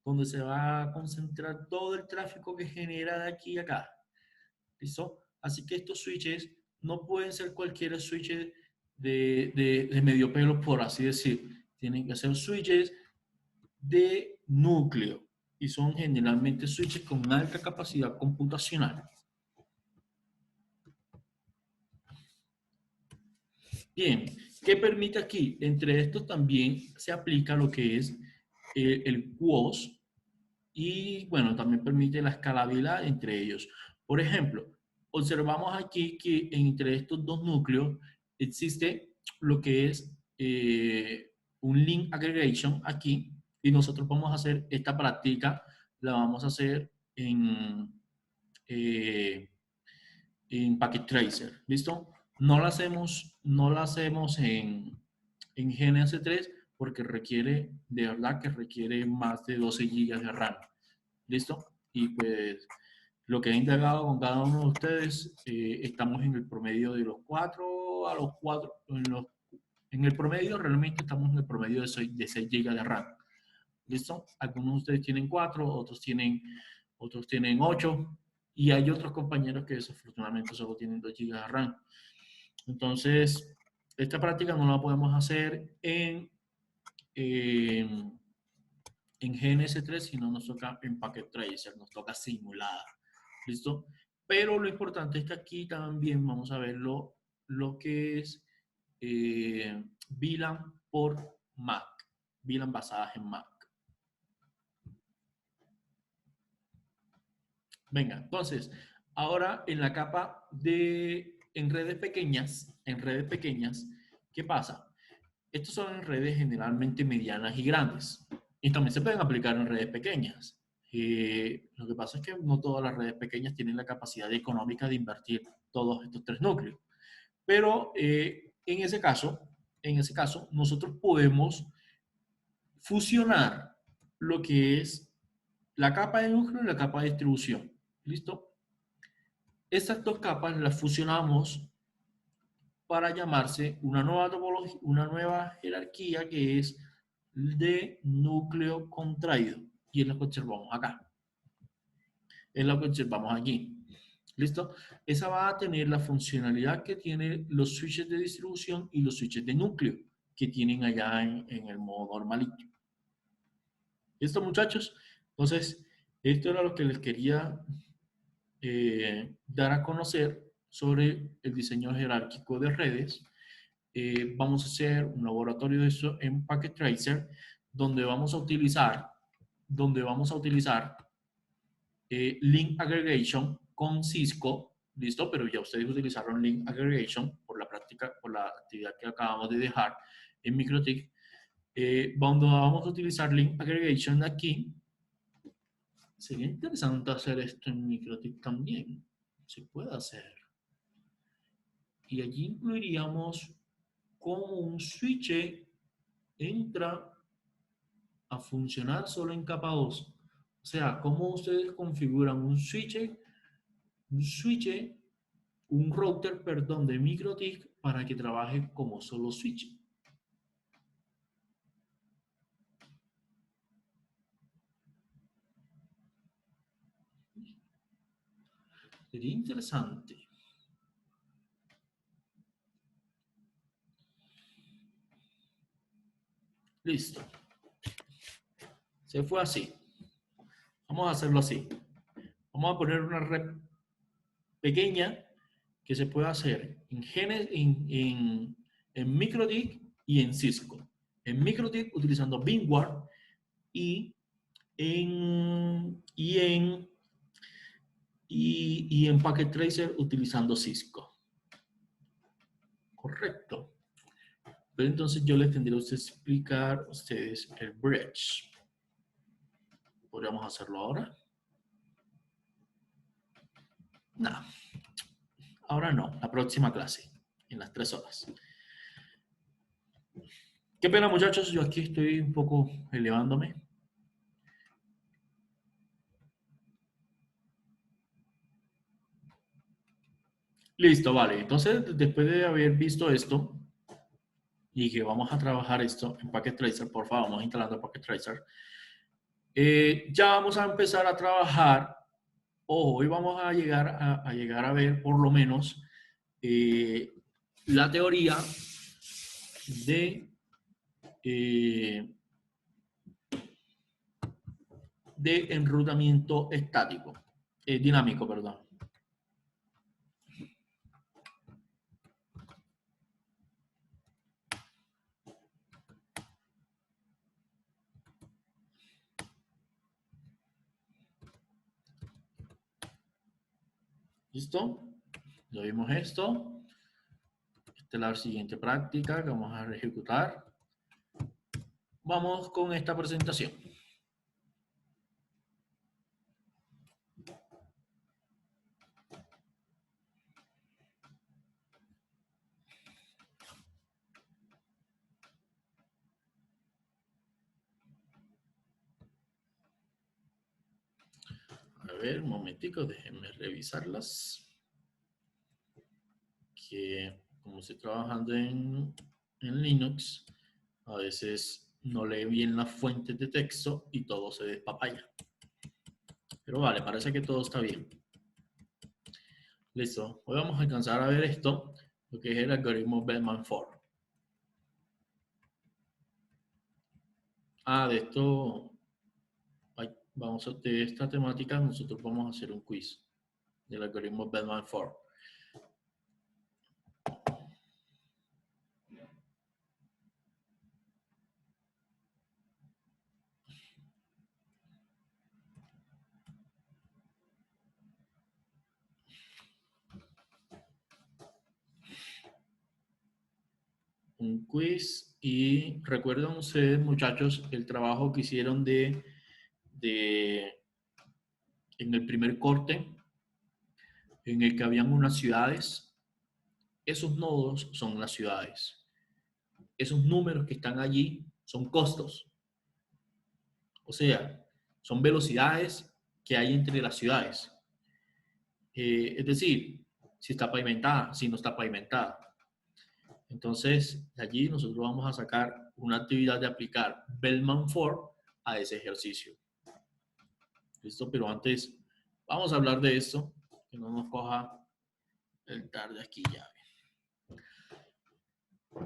donde se va a concentrar todo el tráfico que genera de aquí a acá. ¿Listo? Así que estos switches no pueden ser cualquier switch de medio pelo, por así decir. Tienen que ser switches de núcleo y son generalmente switches con alta capacidad computacional. Bien, ¿qué permite aquí? Entre estos también se aplica lo que es el QoS y, bueno, también permite la escalabilidad entre ellos. Por ejemplo, observamos aquí que entre estos dos núcleos existe lo que es un link aggregation aquí, y nosotros vamos a hacer esta práctica, la vamos a hacer en Packet Tracer, ¿listo? No la hacemos en GNS3 porque requiere, de verdad que requiere más de 12 GB de RAM, ¿listo? Y pues lo que he indagado con cada uno de ustedes, estamos en el promedio de los 4 a los 4, en el promedio, realmente estamos en el promedio de 6 GB de RAM. ¿Listo? Algunos de ustedes tienen 4, otros tienen 8, y hay otros compañeros que desafortunadamente solo tienen 2 GB de RAM. Entonces, esta práctica no la podemos hacer en GNS3, sino nos toca en Packet Tracer, nos toca simulada. ¿Listo? Pero lo importante es que aquí también vamos a ver lo que es VLAN por Mac, VLAN basadas en Mac. Venga, entonces, ahora en la capa en redes pequeñas, ¿qué pasa? Estos son redes generalmente medianas y grandes, y también se pueden aplicar en redes pequeñas. Lo que pasa es que no todas las redes pequeñas tienen la capacidad económica de invertir todos estos 3 núcleos. Pero en ese caso, nosotros podemos fusionar lo que es la capa de núcleo y la capa de distribución. ¿Listo? Estas 2 capas las fusionamos para llamarse una nueva topología, una nueva jerarquía, que es de núcleo contraído. Y es lo que observamos acá. Es lo que observamos aquí. ¿Listo? Esa va a tener la funcionalidad que tienen los switches de distribución y los switches de núcleo que tienen allá en el modo normalito. ¿Listo, muchachos? Entonces, esto era lo que les quería dar a conocer sobre el diseño jerárquico de redes. Vamos a hacer un laboratorio de eso en Packet Tracer, donde vamos a utilizar Link Aggregation con Cisco, ¿listo? Pero ya ustedes utilizaron Link Aggregation por la práctica, por la actividad que acabamos de dejar en MikroTik. Vamos a utilizar Link Aggregation aquí. Sería interesante hacer esto en MikroTik también. Se puede hacer. Y allí incluiríamos cómo un switch entra a funcionar solo en capa 2. O sea, cómo ustedes configuran un router, perdón, de MikroTik para que trabaje como solo switch. Sería interesante. Listo. Se fue así. Vamos a hacerlo así. Vamos a poner una red pequeña que se puede hacer en MikroTik y en Cisco. En MikroTik utilizando VMware y en Packet Tracer utilizando Cisco. Correcto. Pero entonces yo les tendría que explicar a ustedes el bridge. ¿Podríamos hacerlo ahora? No. Ahora no. La próxima clase. En las 3 horas. Qué pena, muchachos. Yo aquí estoy un poco elevándome. Listo, vale. Entonces, después de haber visto esto y que vamos a trabajar esto en Packet Tracer, por favor, vamos instalando Packet Tracer. Ya vamos a empezar a trabajar. Hoy vamos a llegar a ver por lo menos la teoría de enrutamiento estático, dinámico, perdón. ¿Listo? Ya vimos esto. Esta es la siguiente práctica que vamos a ejecutar. Vamos con esta presentación. A ver, un momentico, déjenme revisarlas. Que como estoy trabajando en Linux, a veces no lee bien las fuentes de texto y todo se despapaya. Pero vale, parece que todo está bien. Listo. Hoy vamos a alcanzar a ver esto, lo que es el algoritmo Bellman-Ford. De esto, de esta temática, nosotros vamos a hacer un quiz del algoritmo Bellman-Ford. Un quiz y recuerden ustedes, muchachos, el trabajo que hicieron en el primer corte, en el que habían unas ciudades. Esos nodos son las ciudades. Esos números que están allí son costos. O sea, son velocidades que hay entre las ciudades. Es decir, si está pavimentada, si no está pavimentada. Entonces, de allí nosotros vamos a sacar una actividad de aplicar Bellman-Ford a ese ejercicio. ¿Listo? Pero antes, vamos a hablar de esto, que no nos coja el tarde aquí ya.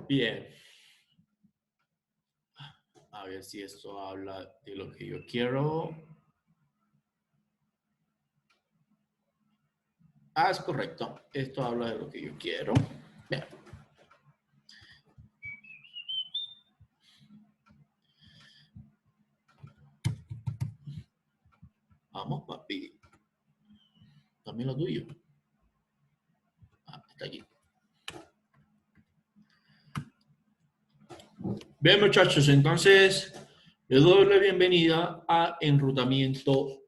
Bien. A ver si esto habla de lo que yo quiero. Es correcto. Esto habla de lo que yo quiero. Bien. Vamos, papi. También lo tuyo. Está aquí. Bien, muchachos. Entonces, les doy la bienvenida a enrutamiento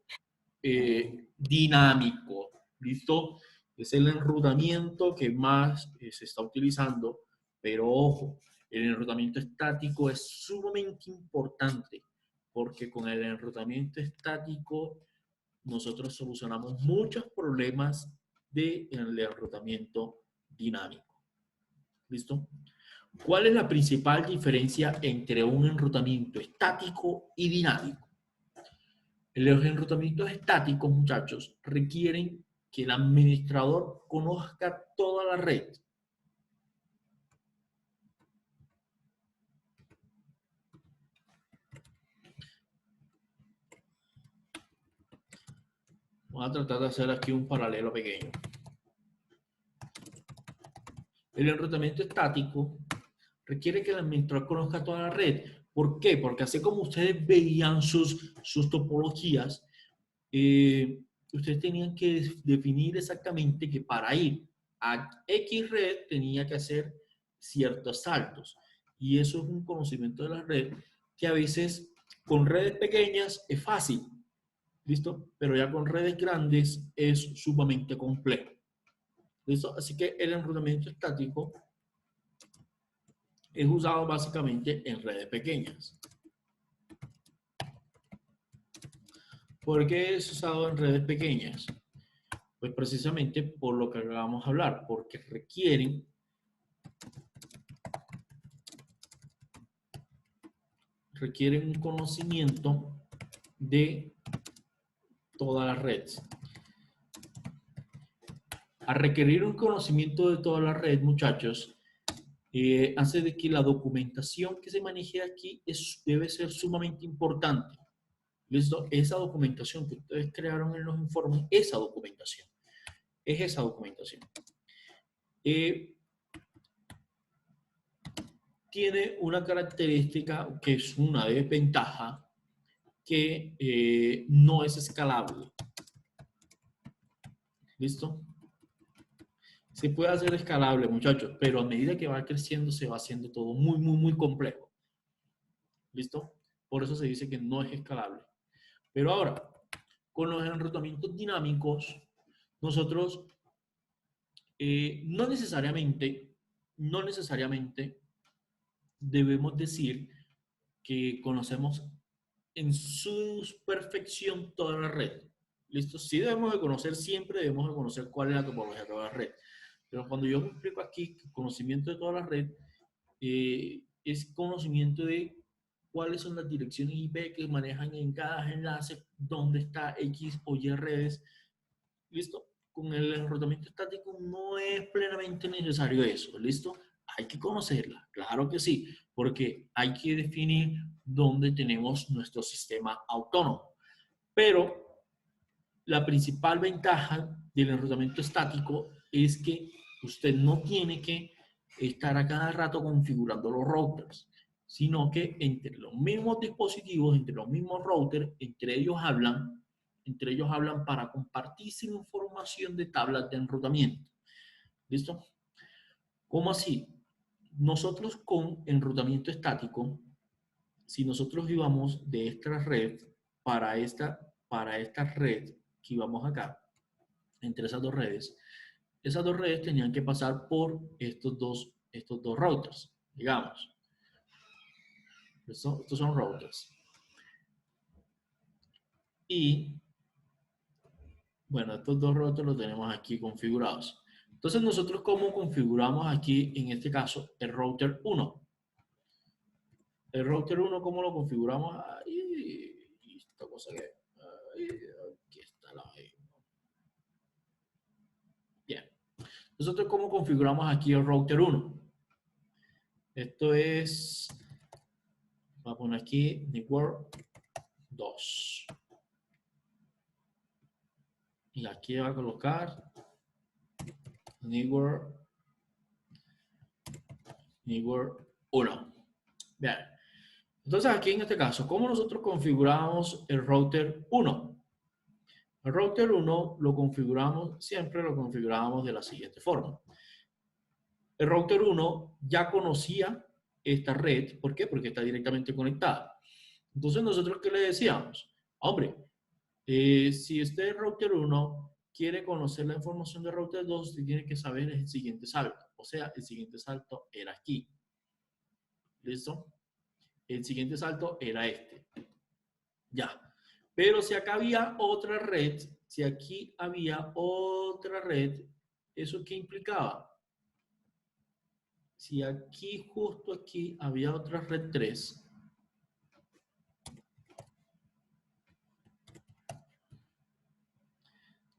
dinámico. ¿Listo? Es el enrutamiento que más se está utilizando, pero ojo, el enrutamiento estático es sumamente importante porque con el enrutamiento estático nosotros solucionamos muchos problemas del enrutamiento dinámico. ¿Listo? ¿Cuál es la principal diferencia entre un enrutamiento estático y dinámico? Los enrutamientos estáticos, muchachos, requieren que el administrador conozca toda la red. Vamos a tratar de hacer aquí un paralelo pequeño. El enrutamiento estático requiere que el administrador conozca toda la red. ¿Por qué? Porque así como ustedes veían sus topologías, ustedes tenían que definir exactamente que para ir a X red tenía que hacer ciertos saltos. Y eso es un conocimiento de la red que a veces con redes pequeñas es fácil, ¿listo? Pero ya con redes grandes es sumamente complejo, ¿listo? Así que el enrutamiento estático es usado básicamente en redes pequeñas. ¿Por qué es usado en redes pequeñas? Pues precisamente por lo que acabamos de hablar, porque requieren un conocimiento de toda la red. Al requerir un conocimiento de toda la red, muchachos, hace de que la documentación que se maneje aquí debe ser sumamente importante. ¿Listo? Esa documentación que ustedes crearon en los informes, esa documentación. Es esa documentación. Tiene una característica que es una desventaja, que no es escalable. ¿Listo? Se puede hacer escalable, muchachos, pero a medida que va creciendo se va haciendo todo muy, muy, muy complejo. ¿Listo? Por eso se dice que no es escalable. Pero ahora, con los enrutamientos dinámicos, nosotros no necesariamente debemos decir que conocemos en su perfección toda la red. ¿Listo? Sí debemos de conocer, siempre debemos de conocer cuál es la topología de toda la red. Pero cuando yo me explico aquí que conocimiento de toda la red, es conocimiento de cuáles son las direcciones IP que manejan en cada enlace, dónde está X o Y redes. ¿Listo? Con el enrutamiento estático no es plenamente necesario eso. ¿Listo? Hay que conocerla, claro que sí, porque hay que definir dónde tenemos nuestro sistema autónomo. Pero la principal ventaja del enrutamiento estático es que usted no tiene que estar a cada rato configurando los routers, sino que entre los mismos dispositivos, entre los mismos routers, entre ellos hablan para compartirse información de tablas de enrutamiento. ¿Listo? ¿Cómo así? Nosotros con enrutamiento estático, si nosotros íbamos de esta red para esta red que íbamos acá, entre esas dos redes tenían que pasar por estos dos routers, digamos. Estos son routers. Y, bueno, estos dos routers los tenemos aquí configurados. Entonces, nosotros, ¿cómo configuramos aquí, en este caso, el router 1? El router 1, ¿cómo lo configuramos? Ahí, esta cosa que... Ahí, aquí está la... Bien. Nosotros, ¿cómo configuramos aquí el router 1? Esto es... Voy a poner aquí network 2. Y aquí va a colocar network 1. Bien. Entonces aquí en este caso, ¿cómo nosotros configuramos el router 1? El router 1 siempre lo configuramos de la siguiente forma. El router 1 ya conocía esta red. ¿Por qué? Porque está directamente conectada. Entonces nosotros, ¿qué le decíamos? Hombre, si este router 1 quiere conocer la información del router 2, usted tiene que saber el siguiente salto. O sea, el siguiente salto era aquí. ¿Listo? El siguiente salto era este. Ya. Pero si acá había otra red, si aquí había otra red, ¿eso qué implicaba? Si aquí, justo aquí, había otra red 3,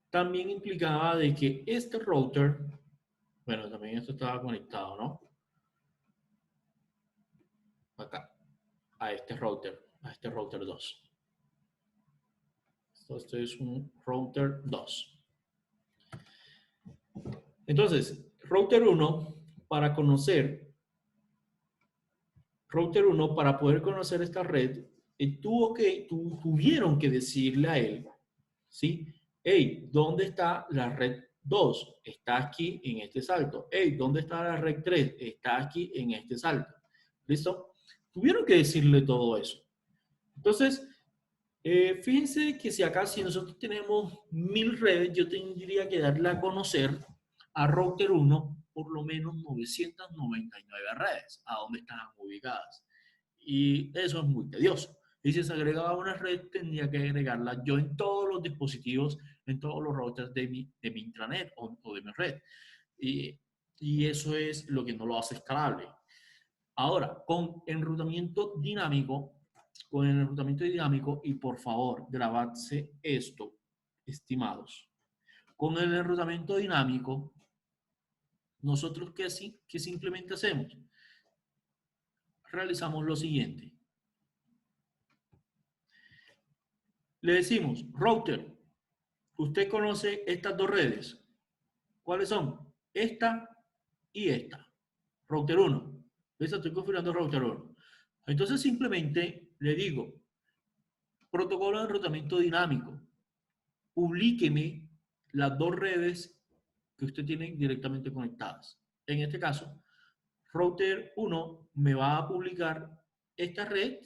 también implicaba de que este router, bueno, también esto estaba conectado, ¿no? Acá, a este router 2. Esto es un router 2. Entonces, router 1, para poder conocer esta red, tuvieron que decirle a él, ¿sí? Hey, ¿dónde está la red 2? Está aquí en este salto. Hey, ¿dónde está la red 3? Está aquí en este salto. ¿Listo? Tuvieron que decirle todo eso. Entonces, fíjense que si nosotros tenemos 1000 redes, yo tendría que darle a conocer a router 1 por lo menos 999 redes, a dónde están ubicadas. Y eso es muy tedioso. Y si se agregaba una red, tendría que agregarla yo en todos los dispositivos, en todos los routers de mi intranet o de mi red. Y eso es lo que no lo hace escalable. Ahora, con enrutamiento dinámico, y por favor, grabadse esto, estimados. Con el enrutamiento dinámico, nosotros ¿qué simplemente hacemos? Realizamos lo siguiente. Le decimos, router, usted conoce estas dos redes. ¿Cuáles son? Esta y esta. Router 1. ¿Listo? Estoy configurando router 1. Entonces simplemente le digo, protocolo de enrutamiento dinámico. Publíqueme las dos redes que usted tiene directamente conectadas. En este caso, router 1 me va a publicar esta red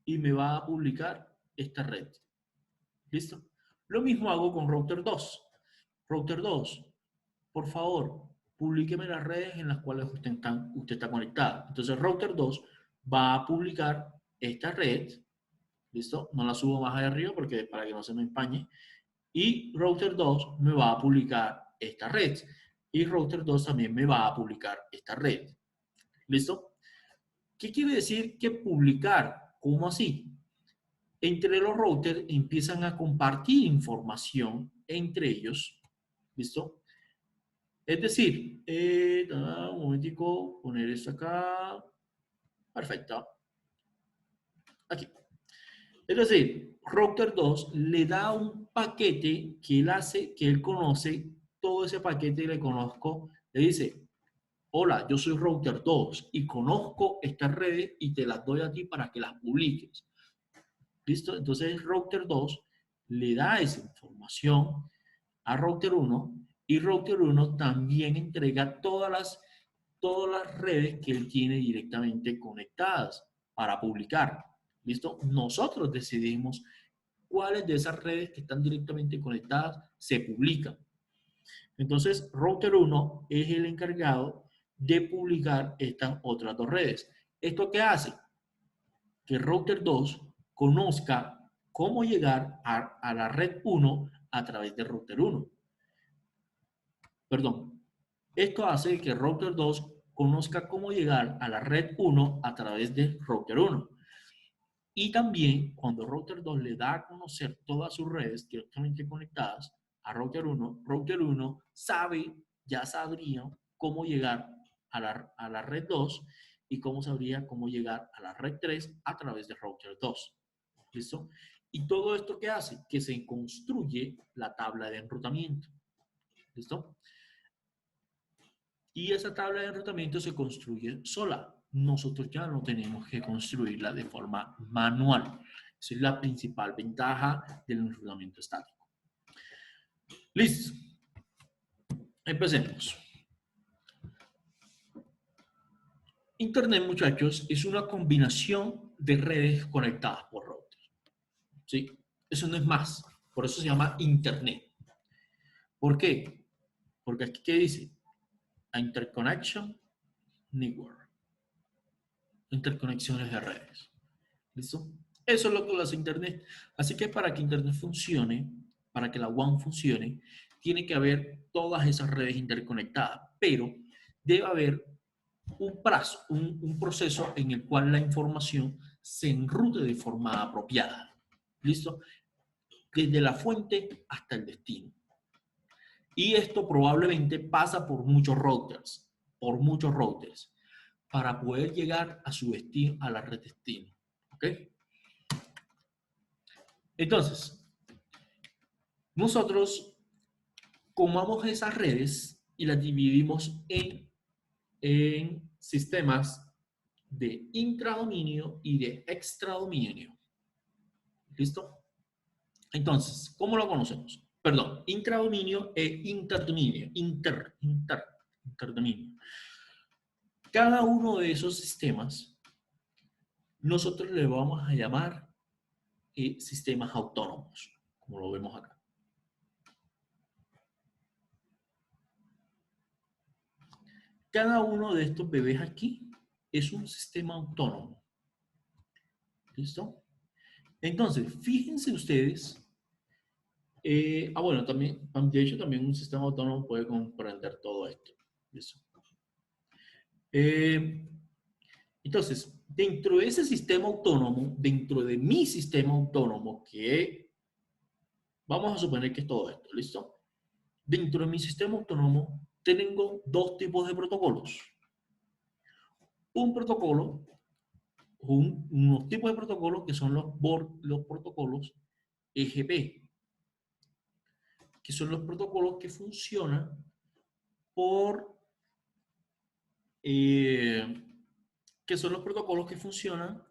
y me va a publicar esta red. ¿Listo? Lo mismo hago con router 2. Router 2, por favor, publíqueme las redes en las cuales usted está conectado. Entonces, router 2 va a publicar esta red, ¿Listo? No la subo más allá arriba porque para que no se me empañe. Y router 2 me va a publicar esta red. Y router 2 también me va a publicar esta red. ¿Listo? ¿Qué quiere decir que publicar? ¿Cómo así? Entre los routers empiezan a compartir información entre ellos. ¿Listo? Es decir, un momentico, poner esto acá. Perfecto. Aquí. Es decir, router 2 le da un paquete que él hace, que él conoce, todo ese paquete le conozco, le dice, hola, yo soy router 2 y conozco estas redes y te las doy a ti para que las publiques. ¿Listo? Entonces router 2 le da esa información a router 1 y router 1 también entrega todas las redes que él tiene directamente conectadas para publicar. ¿Listo? Nosotros decidimos cuáles de esas redes que están directamente conectadas se publican. Entonces, router 1 es el encargado de publicar estas otras dos redes. ¿Esto qué hace? Que router 2 conozca cómo llegar a la red 1 a través de router 1. Perdón. Esto hace que router 2 conozca cómo llegar a la red 1 a través de router 1. Y también cuando router 2 le da a conocer todas sus redes directamente conectadas a router 1 ya sabría cómo llegar a la red 2 y cómo sabría cómo llegar a la red 3 a través de router 2. ¿Listo? ¿Y todo esto qué hace? Que se construye la tabla de enrutamiento. ¿Listo? Y esa tabla de enrutamiento se construye sola. Nosotros ya no tenemos que construirla de forma manual. Esa es la principal ventaja del enrutamiento estático. Listo. Empecemos. Internet, muchachos, es una combinación de redes conectadas por router. ¿Sí? Eso no es más. Por eso se llama Internet. ¿Por qué? Porque aquí, ¿qué dice? A interconnection network. Interconexiones de redes. ¿Listo? Eso es lo que lo hace Internet. Así que para que Internet funcione, para que la WAN funcione, tiene que haber todas esas redes interconectadas, pero debe haber un proceso en el cual la información se enrute de forma apropiada. ¿Listo? Desde la fuente hasta el destino. Y esto probablemente pasa por muchos routers, para poder llegar a su destino, a la red destino. ¿Ok? Entonces, nosotros tomamos esas redes y las dividimos en sistemas de intradominio y de extradominio. ¿Listo? Entonces, ¿cómo lo conocemos? Perdón, intradominio e interdominio. Interdominio. Cada uno de esos sistemas, nosotros le vamos a llamar sistemas autónomos, como lo vemos acá. Cada uno de estos bebés aquí es un sistema autónomo. ¿Listo? Entonces, fíjense ustedes. Bueno, también, de hecho, también un sistema autónomo puede comprender todo esto. ¿Listo? Entonces, dentro de ese sistema autónomo, dentro de mi sistema autónomo, que vamos a suponer que es todo esto, ¿listo? Dentro de mi sistema autónomo tengo dos tipos de protocolos. Un protocolo, unos tipos de protocolos que son los protocolos EGP, que son los protocolos que funcionan por... que son los protocolos que funcionan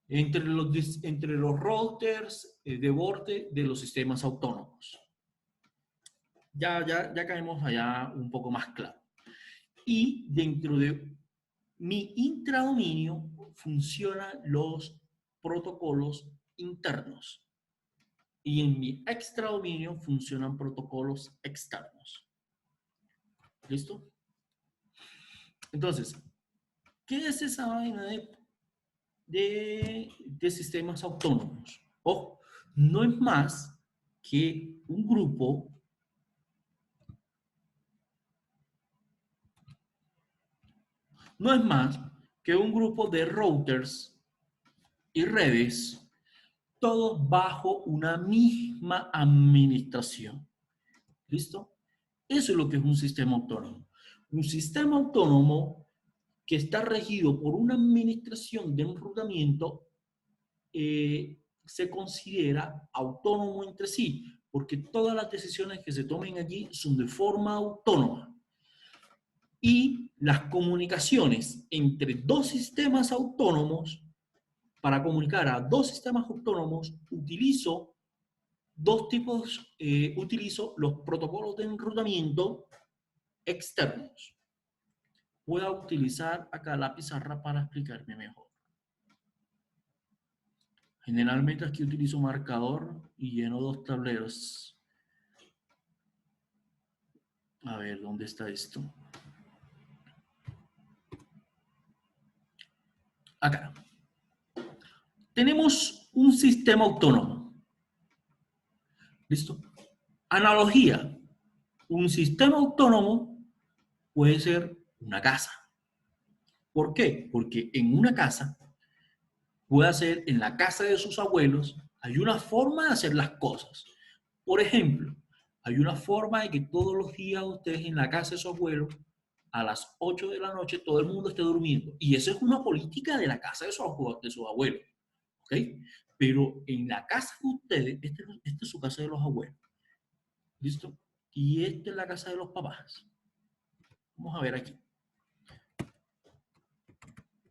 entre los routers de borde de los sistemas autónomos. Ya caemos allá un poco más claro. Y dentro de mi intradominio funcionan los protocolos internos. Y en mi extradominio funcionan protocolos externos. ¿Listo? Entonces, ¿qué es esa vaina de de sistemas autónomos. Ojo, no es más que un grupo de routers y redes, todos bajo una misma administración. ¿Listo? Eso es lo que es un sistema autónomo. Un sistema autónomo que está regido por una administración de enrutamiento se considera autónomo entre sí, porque todas las decisiones que se tomen allí son de forma autónoma. Y las comunicaciones entre dos sistemas autónomos, para comunicar a dos sistemas autónomos, utilizo los protocolos de enrutamiento externos. Voy a utilizar acá la pizarra para explicarme mejor. Generalmente aquí utilizo marcador y lleno dos tableros. A ver, ¿dónde está esto? Acá. Tenemos un sistema autónomo. ¿Listo? Analogía. Un sistema autónomo puede ser una casa. ¿Por qué? Porque en una casa, puede ser en la casa de sus abuelos, hay una forma de hacer las cosas. Por ejemplo, hay una forma de que todos los días ustedes en la casa de su abuelo, a las 8 de la noche, todo el mundo esté durmiendo. Y eso es una política de la casa de su abuelo. ¿Ok? Pero en la casa de ustedes, esta es su casa de los abuelos. ¿Listo? Y esta es la casa de los papás. Vamos a ver aquí.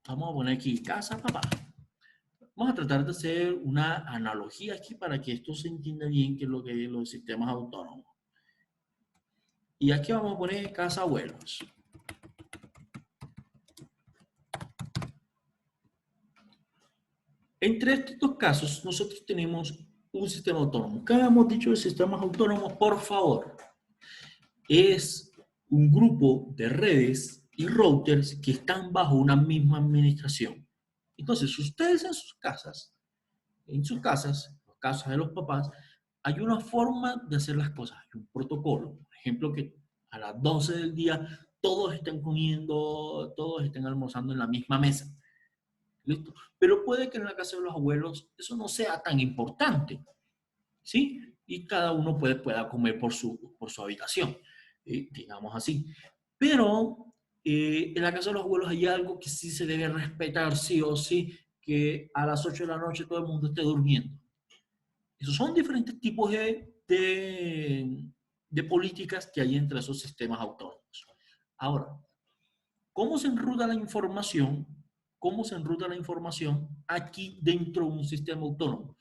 Vamos a poner aquí casa, papá. Vamos a tratar de hacer una analogía aquí para que esto se entienda bien qué es lo que es los sistemas autónomos. Y aquí vamos a poner casa abuelos. Entre estos dos casos, nosotros tenemos un sistema autónomo. ¿Qué habíamos dicho de sistemas autónomos? Por favor, es un grupo de redes y routers que están bajo una misma administración. Entonces, ustedes en sus casas, las casas de los papás, hay una forma de hacer las cosas, hay un protocolo. Por ejemplo, que a las 12 del día todos estén comiendo, todos estén almorzando en la misma mesa. ¿Listo? Pero puede que en la casa de los abuelos eso no sea tan importante, ¿sí? Y cada uno pueda comer por su habitación, digamos así. Pero en la casa de los abuelos hay algo que sí se debe respetar, sí o sí, que a las 8 de la noche todo el mundo esté durmiendo. Esos son diferentes tipos de políticas que hay entre esos sistemas autónomos. Ahora, ¿cómo se enruta la información? ¿Cómo se enruta la información aquí dentro de un sistema autónomo?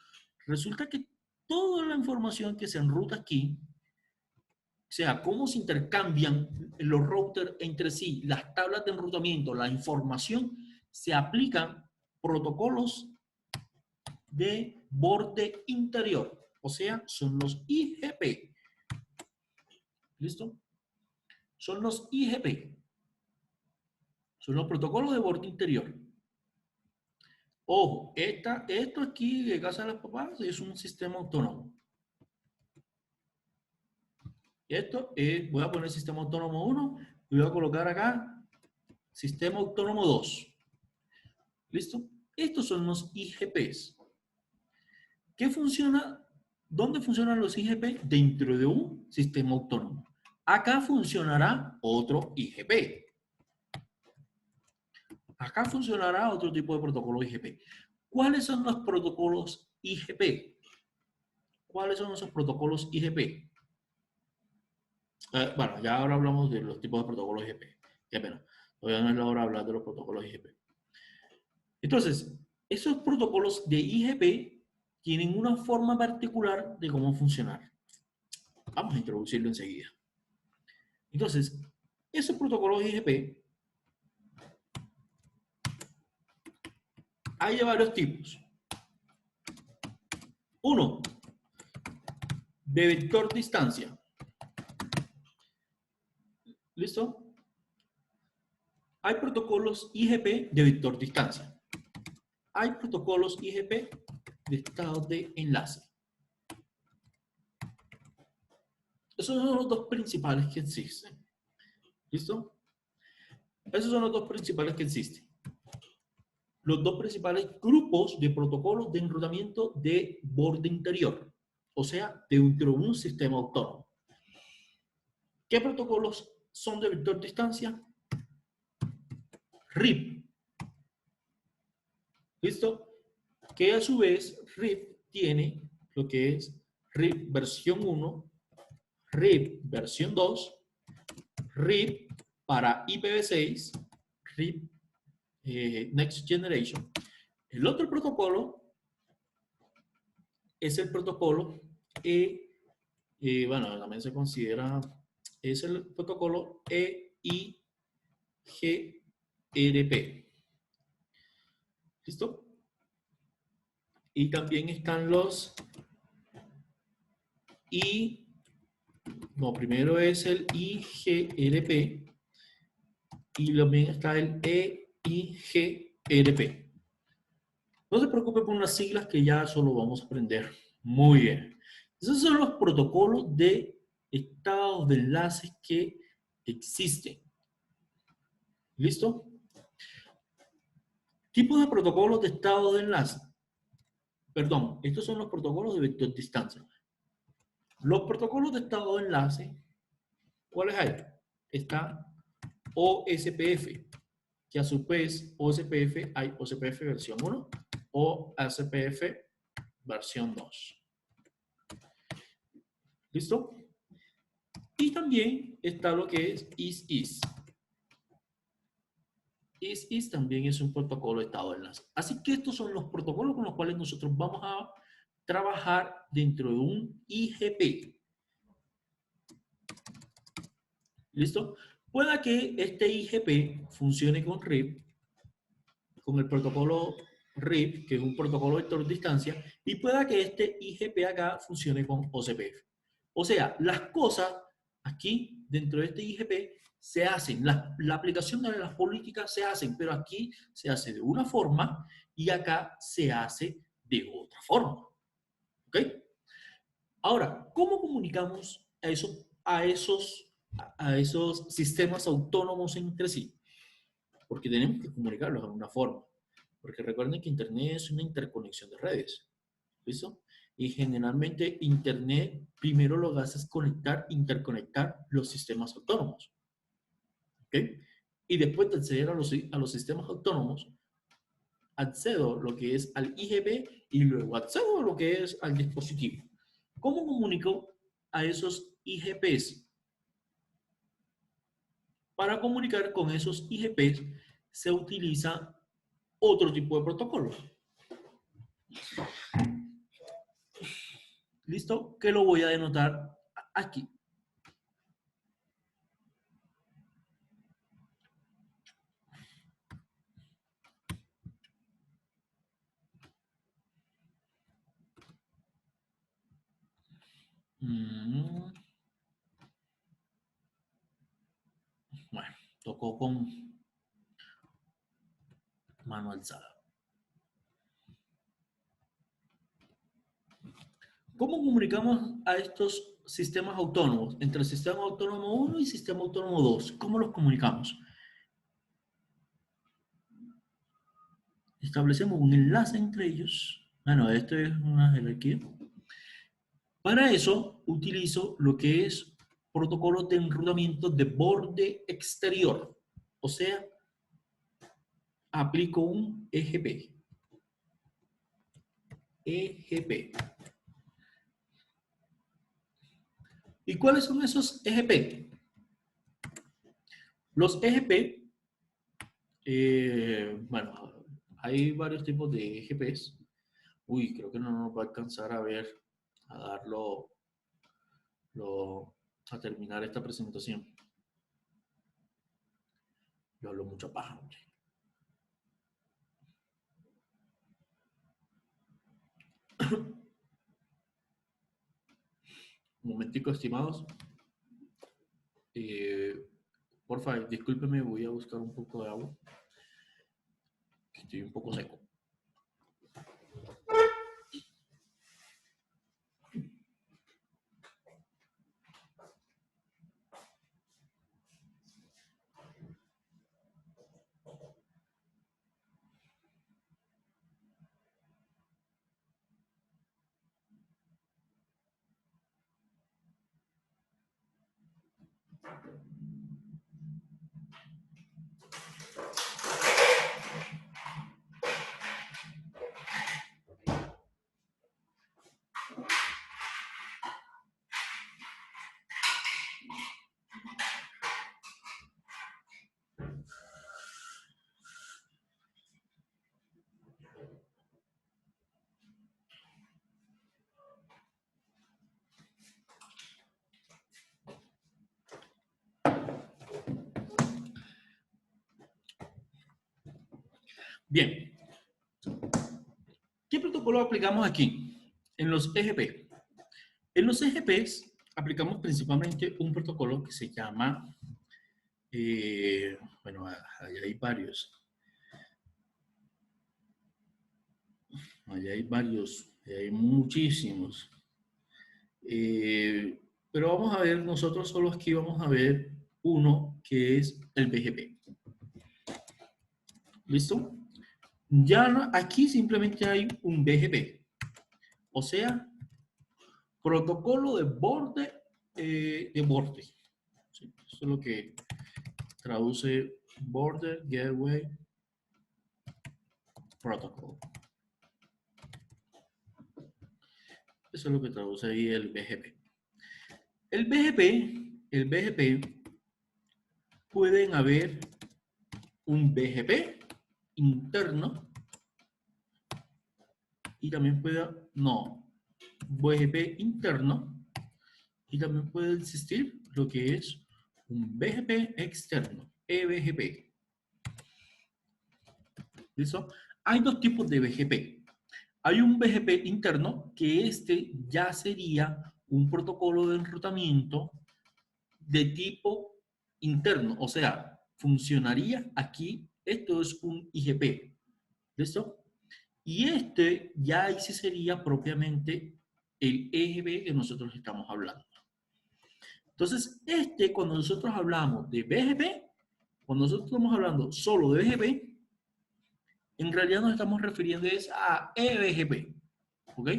Resulta que toda la información que se enruta aquí, o sea, cómo se intercambian los routers entre sí, las tablas de enrutamiento, la información, se aplican protocolos de borde interior, o sea, son los IGP. ¿Listo? Son los IGP. Son los protocolos de borde interior. Ojo, esto aquí de casa de los papás es un sistema autónomo. Esto es, voy a poner sistema autónomo 1 y voy a colocar acá sistema autónomo 2. ¿Listo? Estos son los IGPs. ¿Qué funciona? ¿Dónde funcionan los IGP? Dentro de un sistema autónomo. Acá funcionará otro IGP. Acá funcionará otro tipo de protocolo IGP. ¿Cuáles son los protocolos IGP? ¿Cuáles son esos protocolos IGP? Bueno, ya ahora hablamos de los tipos de protocolos IGP. Qué pena. Todavía no es la hora de hablar de los protocolos IGP. Entonces, esos protocolos de IGP tienen una forma particular de cómo funcionar. Vamos a introducirlo enseguida. Entonces, esos protocolos IGP hay de varios tipos. Uno, de vector distancia. ¿Listo? Hay protocolos IGP de vector distancia. hay protocolos IGP de estado de enlace. Esos son los dos principales que existen. ¿Listo? Esos son los dos principales que existen. Los dos principales grupos de protocolos de enrutamiento de borde interior, o sea, dentro de un sistema autónomo. ¿Qué protocolos son de vector distancia? RIP. ¿Listo? Que a su vez RIP tiene lo que es RIP versión 1, RIP versión 2, RIP para IPv6, RIP Next Generation. El otro protocolo es el protocolo bueno, también se considera, es el protocolo EIGRP. ¿Listo? Y también están los primero es el IGRP y también está el EIGRP. No se preocupe por unas siglas que ya solo vamos a aprender muy bien. Esos son los protocolos de estados de enlaces que existen. ¿Listo? Tipos de protocolos de estado de enlace. Perdón, estos son los protocolos de vector distancia. Los protocolos de estado de enlace, ¿cuáles hay? Está OSPF, que a su vez, OSPF, hay OSPF versión 1 o OSPF versión 2. ¿Listo? Y también está lo que es IS-IS. IS-IS también es un protocolo de estado de enlace. Así que estos son los protocolos con los cuales nosotros vamos a trabajar dentro de un IGP. ¿Listo? Pueda que este IGP funcione con RIP, con el protocolo RIP, que es un protocolo de vector distancia, y pueda que este IGP acá funcione con OCPF. O sea, las cosas aquí, dentro de este IGP, se hacen, la aplicación de las políticas se hacen, pero aquí se hace de una forma y acá se hace de otra forma. ¿Ok? Ahora, ¿cómo comunicamos a esos sistemas autónomos entre sí? Porque tenemos que comunicarlos de alguna forma. Porque recuerden que Internet es una interconexión de redes. ¿Listo? Y generalmente Internet primero lo que hace es interconectar los sistemas autónomos. ¿Ok? Y después de acceder a los sistemas autónomos, accedo lo que es al IGP y luego accedo a lo que es al dispositivo. ¿Cómo comunico a esos IGPs? Para comunicar con esos IGPs se utiliza otro tipo de protocolo. ¿Listo? Que lo voy a denotar aquí. Bueno, tocó con mano alzada. ¿Cómo comunicamos a estos sistemas autónomos? Entre el sistema autónomo 1 y sistema autónomo 2. ¿Cómo los comunicamos? Establecemos un enlace entre ellos. Bueno, esto es una jerarquía. Para eso utilizo lo que es protocolos de enrutamiento de borde exterior. O sea, aplico un EGP. EGP. ¿Y cuáles son esos EGP? Los EGP, bueno, hay varios tipos de EGPs. Uy, creo que no nos va a alcanzar a ver, a darlo, a terminar esta presentación. Yo hablo mucha paja, hombre. Un momentico, estimados. Por favor, discúlpeme, voy a buscar un poco de agua. Estoy un poco seco. Bien. ¿Qué protocolo aplicamos aquí? En los EGP. En los EGPs aplicamos principalmente un protocolo que se llama, bueno, allá hay varios. Allá hay varios, hay muchísimos. Pero vamos a ver, nosotros solo aquí vamos a ver uno que es el BGP. ¿Listo? Ya aquí simplemente hay un BGP. O sea, protocolo de borde, Sí, eso es lo que traduce Border Gateway Protocol. Eso es lo que traduce ahí el BGP. El BGP, pueden haber un BGP interno y también BGP interno y también puede existir lo que es un BGP externo, eBGP. ¿Listo? Hay dos tipos de BGP. Hay un BGP interno que ya sería un protocolo de enrutamiento de tipo interno, o sea, funcionaría aquí, esto es un IGP, ¿listo? Y ya ahí sí sería propiamente el EGP que nosotros estamos hablando. Entonces, cuando nosotros hablamos de BGP, cuando nosotros estamos hablando solo de BGP, en realidad nos estamos refiriendo a eBGP, ¿ok?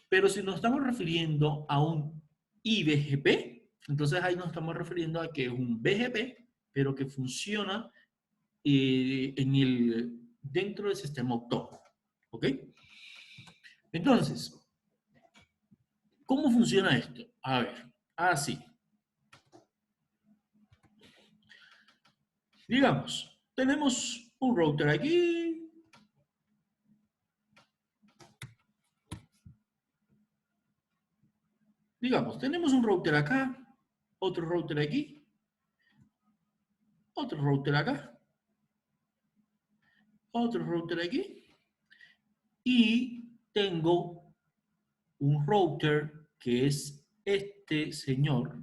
Pero si nos estamos refiriendo a un IBGP, entonces ahí nos estamos refiriendo a que es un BGP, pero que funciona dentro del sistema autónomo, ¿ok? Entonces, ¿cómo funciona esto? A ver, así. Digamos, tenemos un router aquí. Digamos, tenemos un router acá, otro router aquí, otro router acá, otro router aquí, y tengo un router que es este señor,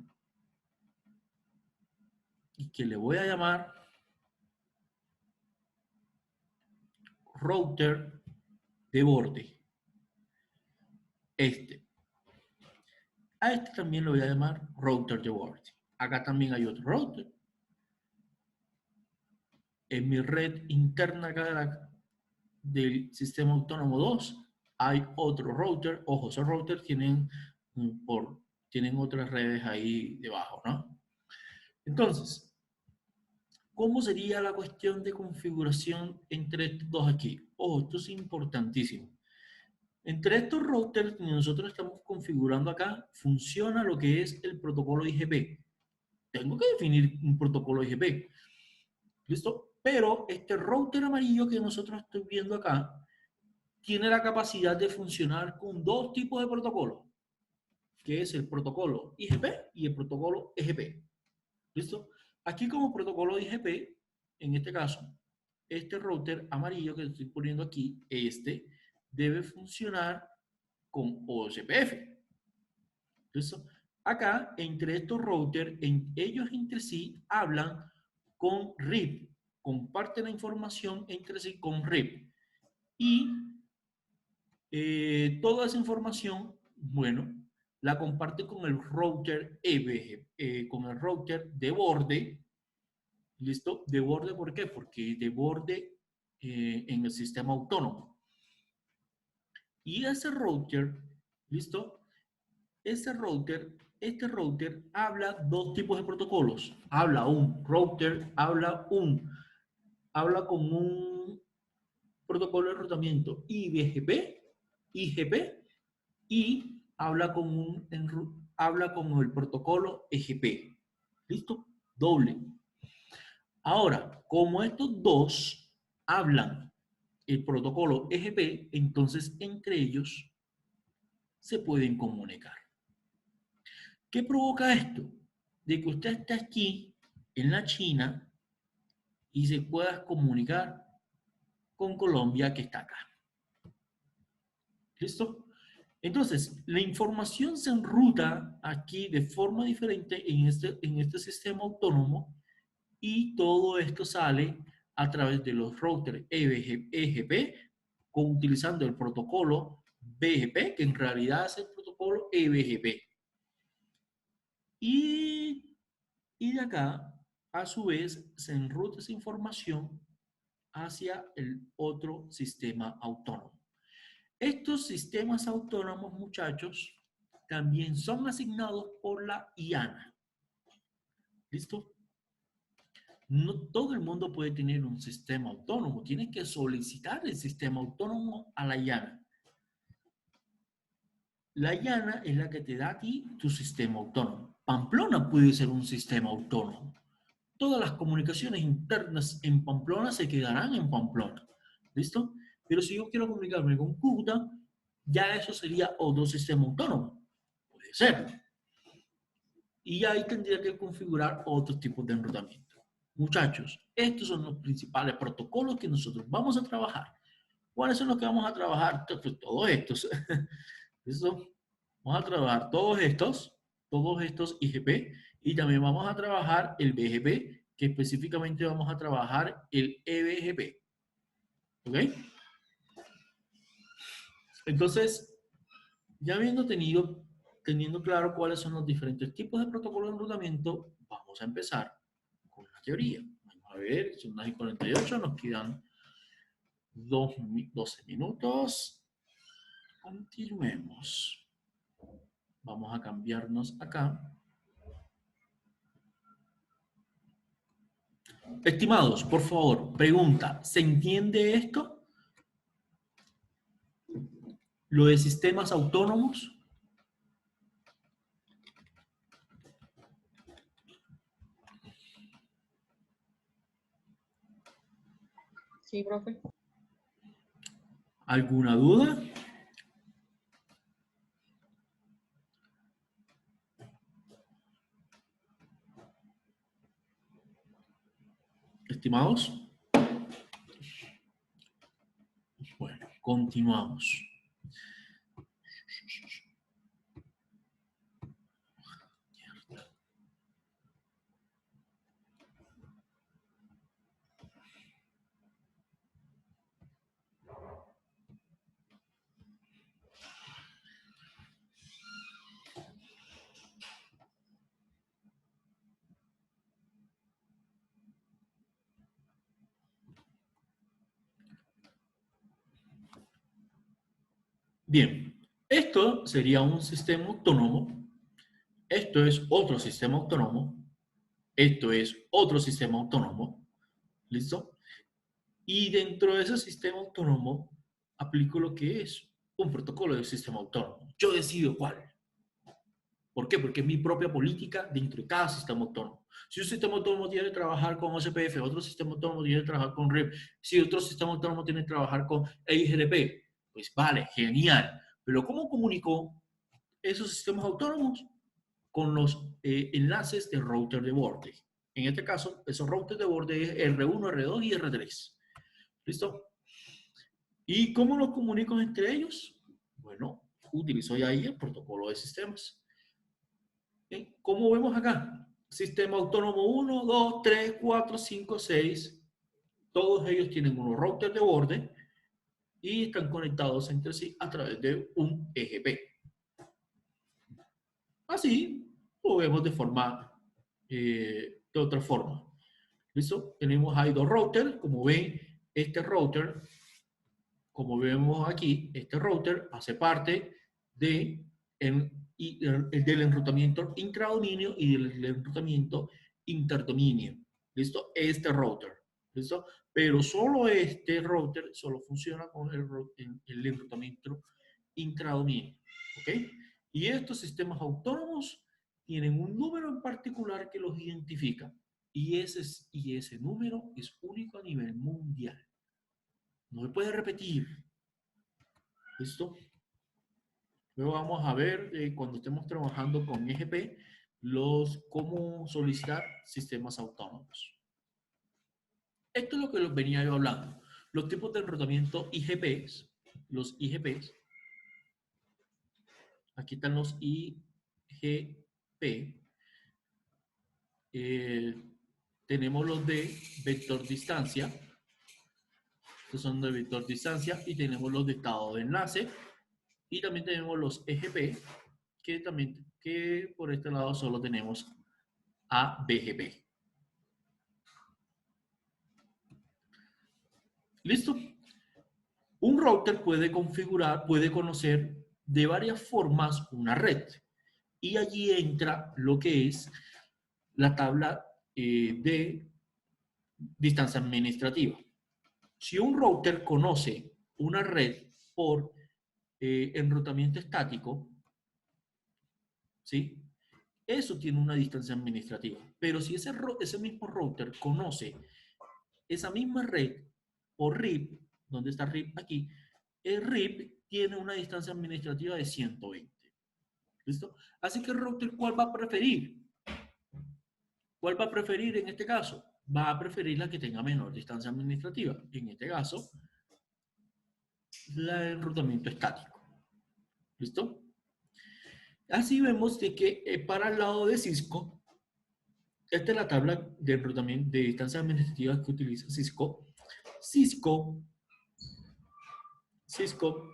y que le voy a llamar router de borde. A este también lo voy a llamar router de borde. Acá también hay otro router. En mi red interna acá del sistema autónomo 2 hay otro router. Ojo, esos routers tienen otras redes ahí debajo, ¿no? Entonces, ¿cómo sería la cuestión de configuración entre estos dos aquí? Oh, esto es importantísimo. Entre estos routers que nosotros estamos configurando acá, funciona lo que es el protocolo IGP. Tengo que definir un protocolo IGP. ¿Listo? Pero este router amarillo que nosotros estamos viendo acá, tiene la capacidad de funcionar con dos tipos de protocolos, que es el protocolo IGP y el protocolo EGP. ¿Listo? Aquí como protocolo IGP, en este caso, este router amarillo que estoy poniendo aquí, debe funcionar con OSPF. ¿Listo? Acá, entre estos routers, ellos entre sí hablan con RIP, comparten la información entre sí con RIP. Y toda esa información, bueno, la comparte con el router con el router de borde. ¿Listo? De borde, ¿por qué? Porque de borde en el sistema autónomo. Y ese router, ¿listo? Ese router este router habla dos tipos de protocolos. Habla con un protocolo de enrutamiento IBGP, IGP, y habla con el protocolo EGP. ¿Listo? Doble. Ahora, como estos dos hablan el protocolo EGP, entonces entre ellos se pueden comunicar. ¿Qué provoca esto? De que usted esté aquí en la China y se pueda comunicar con Colombia, que está acá. ¿Listo? Entonces, la información se enruta aquí de forma diferente en este sistema autónomo, y todo esto sale a través de los routers EGP, utilizando el protocolo BGP, que en realidad es el protocolo EBGP. Y de acá, a su vez, se enruta esa información hacia el otro sistema autónomo. Estos sistemas autónomos, muchachos, también son asignados por la IANA. ¿Listo? No todo el mundo puede tener un sistema autónomo. Tienes que solicitar el sistema autónomo a la IANA. La IANA es la que te da a ti tu sistema autónomo. Pamplona puede ser un sistema autónomo. Todas las comunicaciones internas en Pamplona se quedarán en Pamplona. ¿Listo? Pero si yo quiero comunicarme con Cúcuta, ya eso sería otro sistema autónomo. Puede ser. Y ahí tendría que configurar otros tipos de enrutamiento. Muchachos, estos son los principales protocolos que nosotros vamos a trabajar. ¿Cuáles son los que vamos a trabajar? Pues todos estos. ¿Listo? Vamos a trabajar todos estos IGP, y también vamos a trabajar el BGP, que específicamente vamos a trabajar el EBGP. ¿Ok? Entonces, ya teniendo claro cuáles son los diferentes tipos de protocolos de enrutamiento, vamos a empezar con la teoría. Vamos a ver, son las 48, nos quedan 12 minutos. Continuemos. Vamos a cambiarnos acá. Estimados, por favor, pregunta, ¿se entiende esto? ¿Lo de sistemas autónomos? Sí, profe. ¿Alguna duda? Estimados. Bueno, continuamos. Bien, esto sería un sistema autónomo. Esto es otro sistema autónomo. Esto es otro sistema autónomo. ¿Listo? Y dentro de ese sistema autónomo aplico lo que es un protocolo de sistema autónomo. Yo decido cuál. ¿Por qué? Porque es mi propia política dentro de cada sistema autónomo. Si un sistema autónomo tiene que trabajar con OSPF, otro sistema autónomo tiene que trabajar con RIP, si otro sistema autónomo tiene que trabajar con EIGRP, pues vale, genial. Pero ¿cómo comunico esos sistemas autónomos? Con los enlaces de router de borde. En este caso, esos routers de borde es R1, R2 y R3. ¿Listo? ¿Y cómo los comunico entre ellos? Bueno, utilizo ya ahí el protocolo de sistemas. ¿Cómo vemos acá? Sistema autónomo 1, 2, 3, 4, 5, 6. Todos ellos tienen unos routers de borde y están conectados entre sí a través de un EGP. Así lo vemos de otra forma. ¿Listo? Tenemos ahí dos routers. Como ven, este router, como vemos aquí, este router hace parte de del enrutamiento intradominio y del enrutamiento interdominio. ¿Listo? Este router. ¿Listo? Pero solo este router solo funciona con el enrutamiento intradominio. ¿Ok? Y estos sistemas autónomos tienen un número en particular que los identifica. Y ese número es único a nivel mundial. No se puede repetir. ¿Listo? Luego vamos a ver cuando estemos trabajando con EGP cómo solicitar sistemas autónomos. Esto es lo que les venía yo hablando. Los tipos de enrutamiento IGPs, los IGPs. Aquí están los IGP. Tenemos los de vector distancia. Estos son de vector distancia. Y tenemos los de estado de enlace. Y también tenemos los EGP, que por este lado solo tenemos ABGP. ¿Listo? Un router puede configurar, puede conocer de varias formas una red. Y allí entra lo que es la tabla de distancia administrativa. Si un router conoce una red por enrutamiento estático, ¿sí? Eso tiene una distancia administrativa. Pero si ese mismo router conoce esa misma red por RIP, ¿dónde está RIP? Aquí. El RIP tiene una distancia administrativa de 120. ¿Listo? Así que el router, ¿cuál va a preferir? ¿Cuál va a preferir en este caso? Va a preferir la que tenga menor distancia administrativa. En este caso, la de enrutamiento estático. ¿Listo? Así vemos de que para el lado de Cisco, esta es la tabla de enrutamiento de distancias administrativas que utiliza Cisco. Cisco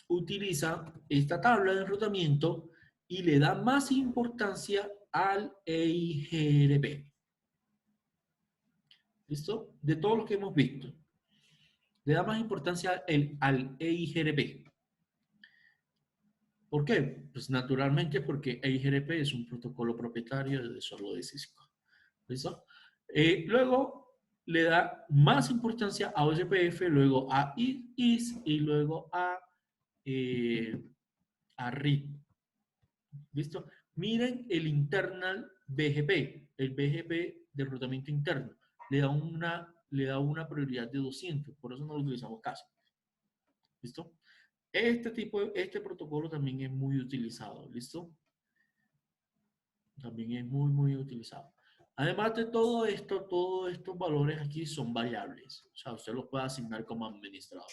utiliza esta tabla de enrutamiento y le da más importancia al EIGRP. ¿Listo? De todo lo que hemos visto. Le da más importancia al EIGRP. ¿Por qué? Pues naturalmente porque EIGRP es un protocolo propietario de solo de Cisco. ¿Listo? Luego le da más importancia a OSPF, luego a IS y luego a RIP. ¿Listo? Miren el internal BGP, el BGP de enrutamiento interno. Le da una prioridad de 200, por eso no lo utilizamos casi. ¿Listo? Este protocolo también es muy utilizado. ¿Listo? También es muy, muy utilizado. Además de todo esto, todos estos valores aquí son variables. O sea, usted los puede asignar como administrador.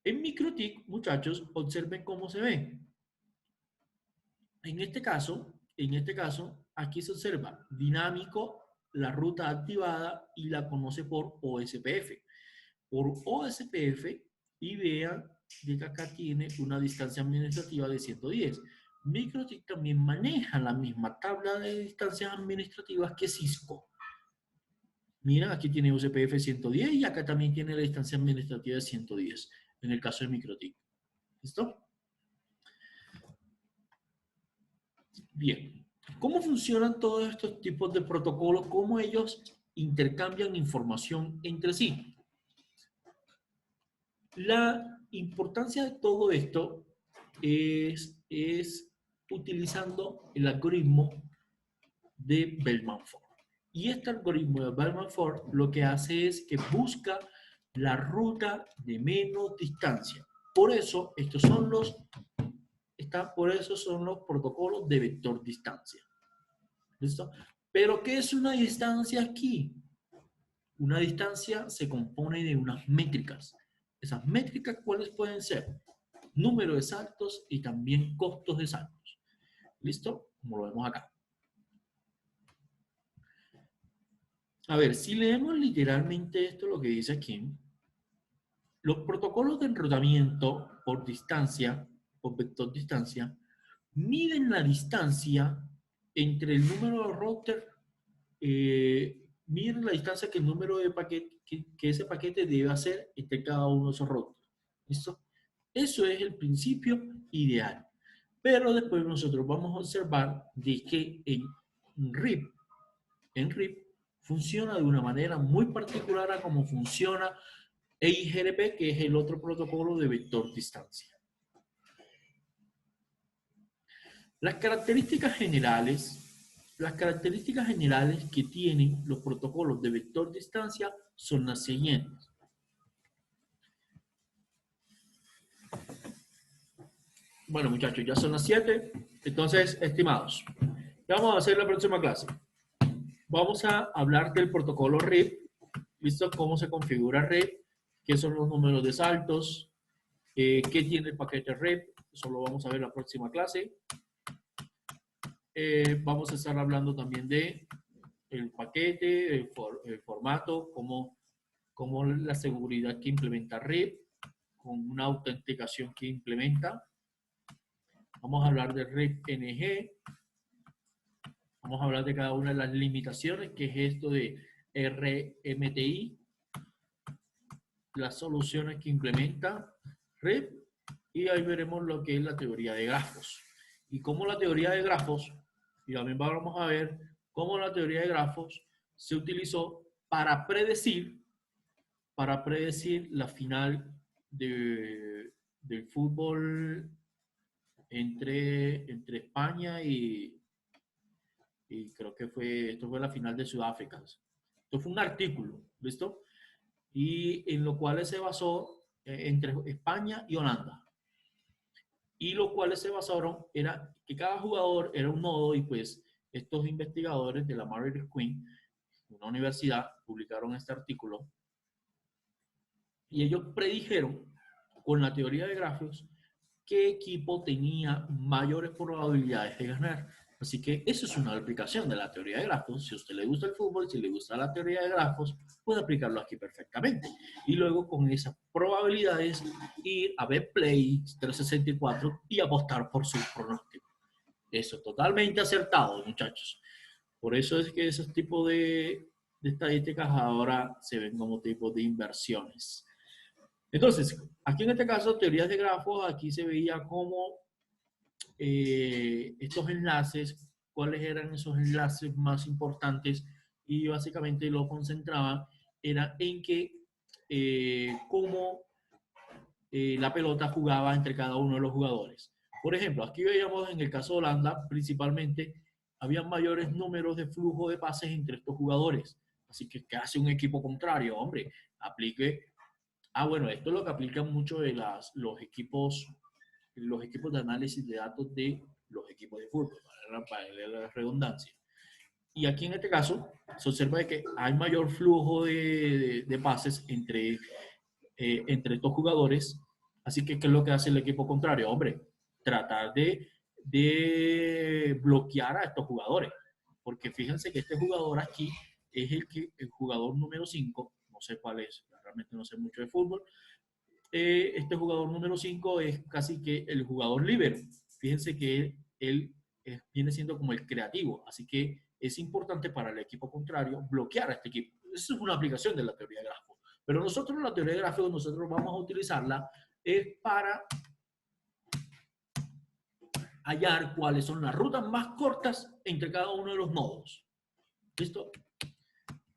En MikroTik, muchachos, observen cómo se ve. En este caso, aquí se observa dinámico, la ruta activada y la conoce por OSPF. Por OSPF, y vean que acá tiene una distancia administrativa de 110. MikroTik también maneja la misma tabla de distancias administrativas que Cisco. Miren, aquí tiene OSPF 110 y acá también tiene la distancia administrativa de 110, en el caso de MikroTik. ¿Listo? Bien. ¿Cómo funcionan todos estos tipos de protocolos? ¿Cómo ellos intercambian información entre sí? La importancia de todo esto es utilizando el algoritmo de Bellman-Ford. Y este algoritmo de Bellman-Ford lo que hace es que busca la ruta de menos distancia. Por eso, son los protocolos de vector distancia. ¿Listo? Pero, ¿qué es una distancia aquí? Una distancia se compone de unas métricas. Esas métricas, ¿cuáles pueden ser? Número de saltos y también costos de saltos. ¿Listo? Como lo vemos acá. A ver, si leemos literalmente esto, lo que dice aquí, los protocolos de enrutamiento por distancia, por vector distancia, miden la distancia entre el número de router, miden la distancia que el número de paquete, que ese paquete debe hacer entre cada uno de esos routers. ¿Listo? Eso es el principio ideal. Pero después nosotros vamos a observar de que en RIP funciona de una manera muy particular a cómo funciona EIGRP, que es el otro protocolo de vector distancia. Las características generales que tienen los protocolos de vector distancia son las siguientes. Bueno, muchachos, ya son las 7. Entonces, estimados, ¿qué vamos a hacer en la próxima clase? Vamos a hablar del protocolo RIP, ¿listo? Cómo se configura RIP, qué son los números de saltos, qué tiene el paquete RIP, eso lo vamos a ver en la próxima clase. Vamos a estar hablando también de el paquete, el formato, cómo la seguridad que implementa RIP, con una autenticación que implementa. Vamos a hablar de RIP-NG. Vamos a hablar de cada una de las limitaciones, que es esto de RMTI, las soluciones que implementa RIP, y ahí veremos lo que es la teoría de grafos. Y cómo la teoría de grafos, y también vamos a ver cómo la teoría de grafos se utilizó para predecir la final del fútbol entre España y creo que esto fue la final de Sudáfrica. Esto fue un artículo, ¿listo? Y en lo cual se basó entre España y Holanda. Y lo cual se basaron era que cada jugador era un nodo, y pues estos investigadores de la Mary Queen, una universidad, publicaron este artículo y ellos predijeron con la teoría de grafos qué equipo tenía mayores probabilidades de ganar. Así que eso es una aplicación de la teoría de grafos. Si a usted le gusta el fútbol, si le gusta la teoría de grafos, puede aplicarlo aquí perfectamente. Y luego con esas probabilidades ir a Betplay 364 y apostar por su pronóstico. Eso es totalmente acertado, muchachos. Por eso es que esos tipos de estadísticas ahora se ven como tipos de inversiones. Entonces, aquí en este caso, teorías de grafos, aquí se veía cómo estos enlaces, cuáles eran esos enlaces más importantes, y básicamente lo concentraba era en que cómo la pelota jugaba entre cada uno de los jugadores. Por ejemplo, aquí veíamos en el caso de Holanda, principalmente, había mayores números de flujo de pases entre estos jugadores. Así que, ¿qué hace un equipo contrario? Hombre, aplique. Bueno, esto es lo que aplican mucho de los equipos de análisis de datos de los equipos de fútbol, para la redundancia. Y aquí en este caso se observa que hay mayor flujo de pases entre estos jugadores. Así que, ¿qué es lo que hace el equipo contrario? Hombre, tratar de bloquear a estos jugadores. Porque fíjense que este jugador aquí es el jugador número 5, no sé cuál es, realmente no sé mucho de fútbol. Este jugador número 5 es casi que el jugador líbero. Fíjense que él viene siendo como el creativo, así que es importante para el equipo contrario bloquear a este equipo. Esa es una aplicación de la teoría de grafos. Pero nosotros la teoría de gráficos, nosotros vamos a utilizarla para hallar cuáles son las rutas más cortas entre cada uno de los nodos. ¿Listo?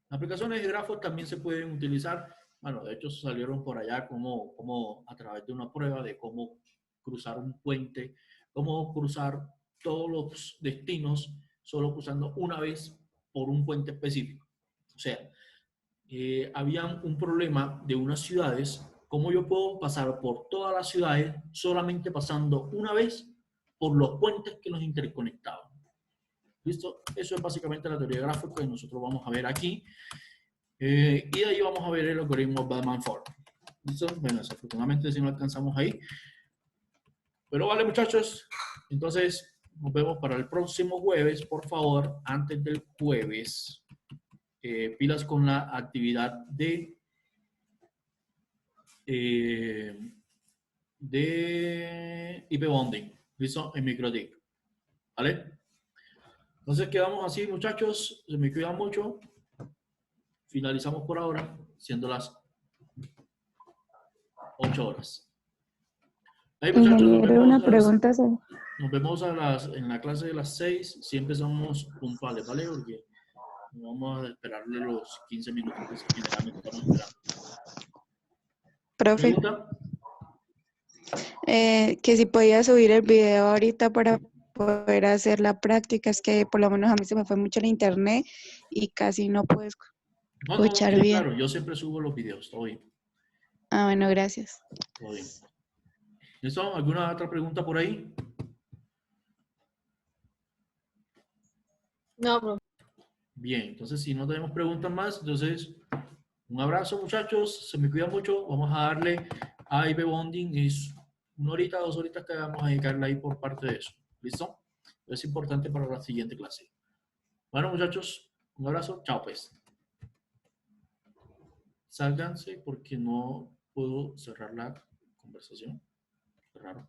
Las aplicaciones de grafos también se pueden utilizar. Bueno, de hecho salieron por allá como a través de una prueba de cómo cruzar un puente, cómo cruzar todos los destinos solo cruzando una vez por un puente específico. O sea, había un problema de unas ciudades, cómo yo puedo pasar por todas las ciudades solamente pasando una vez por los puentes que los interconectaban. ¿Listo? Eso es básicamente la teoría de grafos que nosotros vamos a ver aquí. Y de ahí vamos a ver el algoritmo Bellman-Ford. ¿Listo? Bueno, desafortunadamente si no alcanzamos ahí. Pero vale, muchachos. Entonces, nos vemos para el próximo jueves. Por favor, antes del jueves, pilas con la actividad de IP Bonding. ¿Listo? En MikroTik. ¿Vale? Entonces quedamos así, muchachos. Se me cuidan mucho. Finalizamos por ahora, siendo las 8 horas. Ahí, muchachos, nos Ingeniero, una vemos, pregunta. nos vemos en la clase de las 6. Si empezamos puntuales, ¿vale? Porque no vamos a esperarle los 15 minutos que generalmente estamos esperando. Profe, ¿Pregunta? que si podía subir el video ahorita para poder hacer la práctica, es que por lo menos a mí se me fue mucho el internet y casi no puedo No, no, escuchar sí, bien. claro, yo siempre subo los videos, todo bien, Ah, bueno, gracias. todo bien. ¿Listo? ¿Alguna otra pregunta por ahí? No, profe. Bien, entonces si no tenemos preguntas más, entonces un abrazo muchachos, se me cuidan mucho, vamos a darle a IP Bonding, es 1 horita, 2 horitas que vamos a dedicarle ahí por parte de eso, ¿listo? Es importante para la siguiente clase. Bueno muchachos, un abrazo, chao pues. Sálganse porque no puedo cerrar la conversación, qué raro.